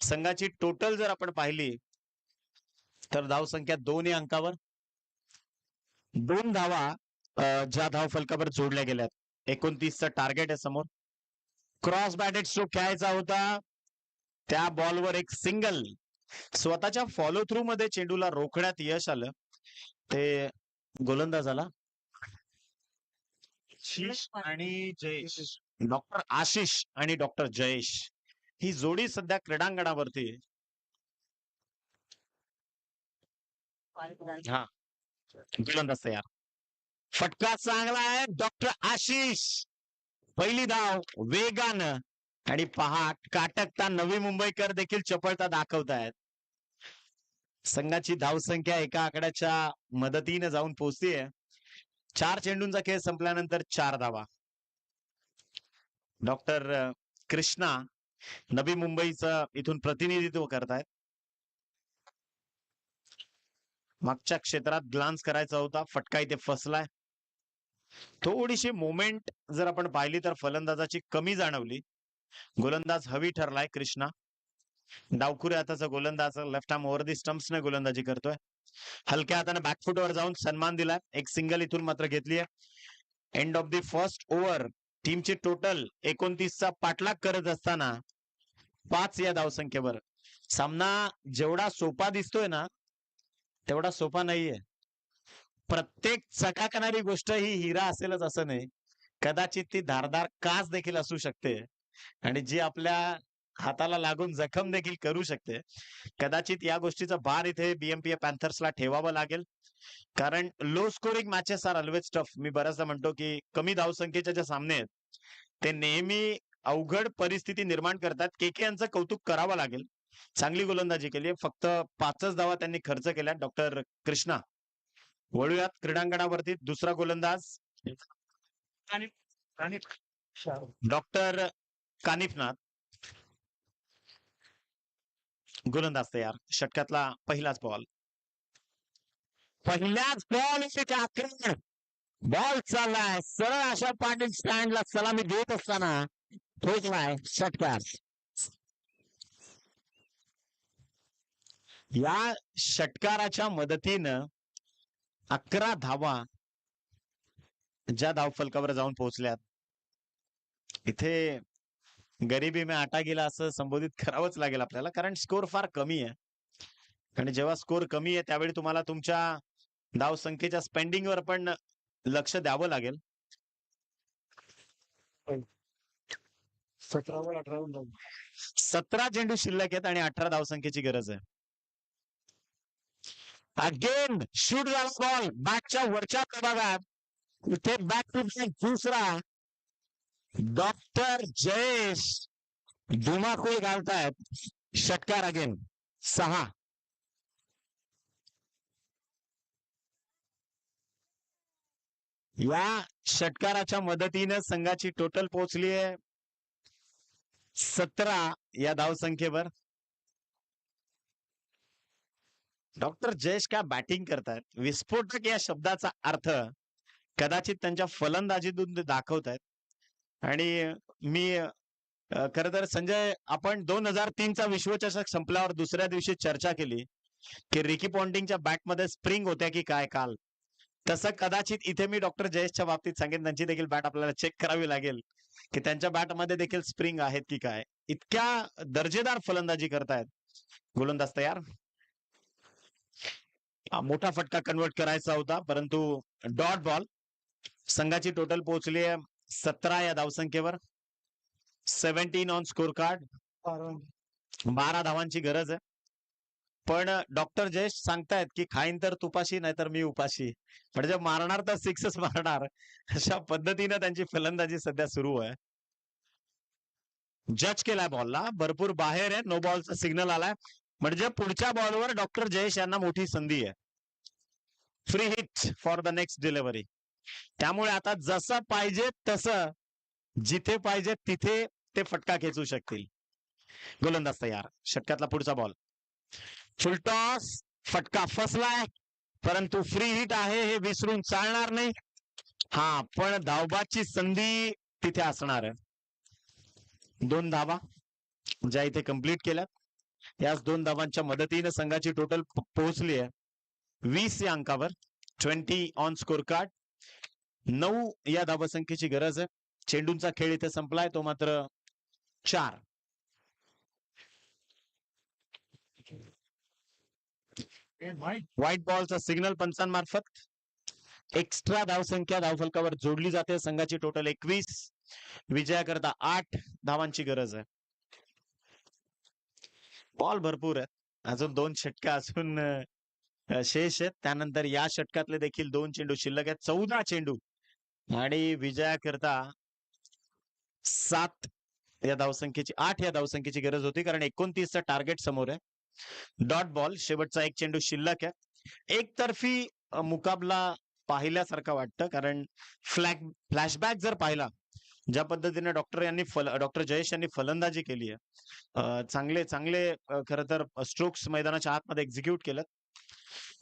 संघाची टोटल जर आपण पाहिली तर धावसंख्या 2 या अंकावर. 2 धावा ज्या धाव फलकावर जोडल्या गेल्यात. 29चं टार्गेट आहे समोर. क्रॉस बॅटेड स्ट्रोक खेळायचा होता. त्या बॉलवर एक सिंगल. स्वतःच्या फॉलो थ्रू मध्ये चेंडूला रोखण्यात यश आलं. ते गोलंदाजाला आशिष आणि जयेश, डॉक्टर आशिष आणि डॉक्टर जयेश ही जोडी सध्या क्रीडांगणावरती आहे. हा, गोलंदाज तयार. फटका चांगला आहे. डॉक्टर आशिष पहिली धाव वेगानं आणि पहा काटकता नवी मुंबईकर देखील चपळता दाखवतायत. संघाची धावसंख्या एका आकड्याच्या मदतीने जाऊन पोहोचतीये. 4 चेंडूंचा खेळ संपल्यानंतर 4 धावा. डॉक्टर कृष्णा नवी मुंबईचं इथून प्रतिनिधित्व करतायत. मागच्या क्षेत्रात ग्लान्स करायचा होता. फटका इथे फसलाय. थोडीशी मोमेंट जर आपण पाहिली तर फलंदाजाची कमी जाणवली. गोलंदाज हवी ठरलाय कृष्णा. डावखुऱ्या हाताचा गोलंदाज लेफ्ट आर्म ओव्हर दी स्टंप्सने गोलंदाजी करतोय. हलक्या हाताने बॅकफुटवर जाऊन सन्मान दिलाय. एक सिंगल इथून मात्र घेतली आहे. End of the first over. टीमची टोटल 29चा पाठलाग करत असताना 5 या धावसंख्येवर. सामना जेवढा सोपा दिसतोय ना तेवढा सोपा नाहीये. प्रत्येक चकाकणारी गोष्ट ही हिरा असेलच असं नाही. कदाचित ती धारदार काच देखील असू शकते आणि जी आपल्या हाताला लागून जखम देखील करू शकते. कदाचित या गोष्टीचा भार इथे बीएमपीए पॅन्थर्सला ठेवावा लागेल. कारण low scoring matches are always tough. मी बऱ्याचदा म्हणतो की कमी धावसंख्येचे जे सामने आहेत ते नेहमी अवघड परिस्थिती निर्माण करतात. के यांचं कौतुक करावं लागेल. चांगली गोलंदाजी केली. फक्त 5च धावा त्यांनी खर्च केल्या. डॉक्टर कृष्णा. वळूयात क्रीडांगणावरती. दुसरा गोलंदाज डॉक्टर कानिफनाथ. गोलंदाज तयार. षटकातला पहिलाच बॉल. पहिल्याच बॉल आक्रमण. बॉल चाललाय सरळ अशा पाटील स्टँडला सलामी देत असताना ठोकलाय षटकार. या षटकाराच्या मदतीनं 11 धावा ज्या धावफलकावर जाऊन पोहोचल्यात. इथे गरिबी में आटा गेला असं संबोधित करावंच लागेल आपल्याला. कारण स्कोर फार कमी आहे आणि जेव्हा स्कोर कमी आहे त्यावेळी तुम्हाला तुमच्या धावसंख्येच्या स्पेंडिंगवर पण लक्ष द्यावं लागेल. 17 चेंडू शिल्लक आहेत आणि 18 धावसंख्येची गरज आहे. अगेन शूट झाला बॉल बॅटच्या वरच्या प्रभागात. इथे बॅक टू बॅक दुसरा. डॉक्टर जयेश धुमाकूळ घालतायत. षटकार अगेन 6. या षटकाराच्या मदतीनं संघाची टोटल पोहोचली आहे 17 या धावसंख्येवर. डॉक्टर जयेश काय बॅटिंग करतायत. विस्फोटक या शब्दाचा अर्थ कदाचित त्यांच्या फलंदाजीतून ते दाखवतायत. आणि मी खर तर संजय, आपण 2003चा विश्वचषक संपल्यावर दुसऱ्या दिवशी चर्चा केली की रिकी पॉन्टिंगच्या बॅटमध्ये स्प्रिंग होत्या की काय काल. तसं कदाचित इथे मी डॉक्टर जयेशच्या बाबतीत सांगेन, त्यांची देखील बॅट आपल्याला चेक करावी लागेल की त्यांच्या बॅटमध्ये देखील स्प्रिंग आहेत की काय. इतक्या दर्जेदार फलंदाजी करतायत. गोलंदाज तयार. मोठा फटका कन्वर्ट करायचा होता, परंतु डॉट बॉल. संघाची टोटल पोहोचली आहे 17 या धावसंख्येवर. 17 ऑन स्कोर कार्ड. 12 धावांची गरज आहे. पण डॉक्टर जयेश सांगतायत की खाईन तर तुपाशी, नाहीतर मी उपाशी. म्हणजे मारणार तर सिक्सच मारणार, अशा पद्धतीनं त्यांची फलंदाजी सध्या सुरू आहे. जज केलाय बॉलला, भरपूर बाहेर आहे. नो बॉलचा सिग्नल आलाय. म्हणजे पुढच्या बॉलवर डॉक्टर जयेश यांना मोठी संधी आहे. Free hit for the next delivery. त्यामुळे आता जसं पाहिजे तसं, जिथे पाहिजे तिथे ते फटका खेचू शकतील. गोलंदाज तयार. षटकातला पुढचा बॉल. फुलटॉस. फटका फसलाय, परंतु फ्री हिट आहे हे विसरून चालणार नाही. हा, पण धावबाची संधी तिथे असणार आहे. 2 धावा ज्या इथे कंप्लीट केल्यात. याच 2 धावांच्या मदतीने संघाची टोटल पोहोचली आहे 20 या अंकावर. 20 ऑन स्कोर कार्ड. 9 या धावसंख्येची गरज आहे. चेंडूंचा खेळ इथे संपलाय, तो मात्र 4. व्हाईट बॉलचा सिग्नल पंचांमार्फत एक्स्ट्रा धावसंख्या धावफलकावर जोडली जाते. संघाची टोटल 21. विजयाकरता 8 धावांची गरज आहे. बॉल भरपूर आहे. अजून 2 षटका अजून शेष आहेत. त्यानंतर या षटकातले देखील 2 चेंडू शिल्लक आहेत. 14 चेंडू आणि विजयाकरता 7 या धावसंख्येची 8 या धावसंख्येची गरज होती, कारण 29चं टार्गेट समोर आहे. Dot ball. शेवटचा 1 चेंडू शिल्लक आहे. एकतर्फी मुकाबला पाहिल्यासारखा वाटतं, कारण फ्लॅशबॅक जर पाहिला, ज्या पद्धतीने डॉक्टर जयेश यांनी फलंदाजी केली आहे, चांगले चांगले खरं तर स्ट्रोक्स मैदानाच्या आतमध्ये एक्झिक्यूट केलं.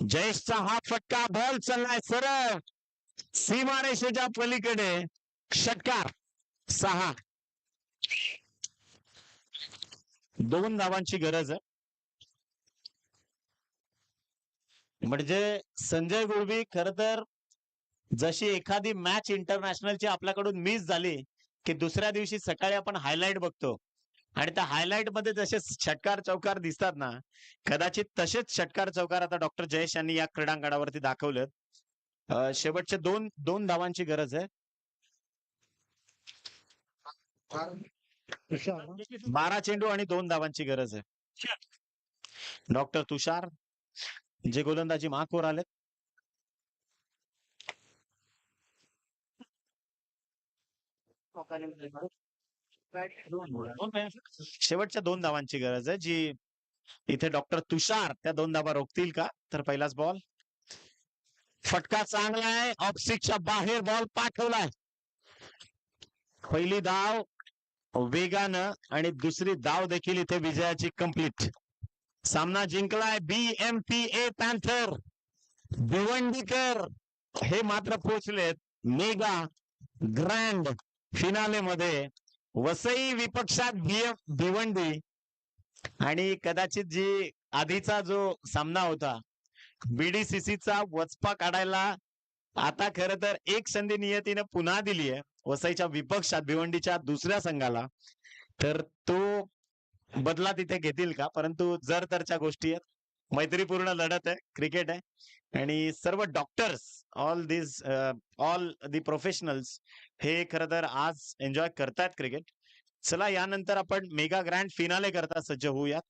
जयेशचा हा फटका, बॉल चाललाय सरळ सीमारेषेच्या पलीकडे. षटकार 6. 2 धावांची गरज आहे. म्हणजे संजय गुळवी, खर तर जशी एखादी मॅच इंटरनॅशनलची आपल्याकडून मिस झाली की दुसऱ्या दिवशी सकाळी आपण हायलाइट बघतो, आणि त्या हायलाइट मध्ये जसे षटकार चौकार दिसतात ना, कदाचित तसेच षटकार चौकार आता डॉक्टर जयेश यांनी या क्रीडांगणावरती दाखवलेत. शेवटचे 2 धावांची गरज आहे. 12 चेंडू आणि 2 धावांची गरज आहे. डॉक्टर तुषार जे गोलंदाजी मार्कवर आलेत. शेवटच्या 2 धावांची गरज आहे, जी इथे डॉक्टर तुषार त्या 2 धावा रोखतील का. तर पहिलाच बॉल. फटका चांगला आहे. ऑफस्टिकच्या बाहेर बॉल पाठवलाय. पहिली धाव वेगानं आणि दुसरी धाव देखील इथे विजयाची कंप्लीट. सामना जिंकलाय BMPA पॅन्थर. भिवंडीकर हे मात्र पोहोचलेत मेगा ग्रँड फिनाले मध्ये. वसई विपक्षात भिवंडी. आणि कदाचित जी आधीचा जो सामना होता, BDCCचा वचपा काढायला आता खरं तर एक संधी नियतीने पुन्हा दिली आहे वसईच्या विपक्षात भिवंडीच्या दुसऱ्या संघाला. तर तो बदला तिथे घेतील का. परंतु जर तरच्या गोष्टी आहेत. मैत्रीपूर्ण लढत आहे. क्रिकेट आहे, आणि सर्व डॉक्टर्स, ऑल दी प्रोफेशनल्स हे खरं तर आज एन्जॉय करतायत क्रिकेट. चला, यानंतर आपण मेगा ग्रँड फिनाले करता सज्ज होऊयात.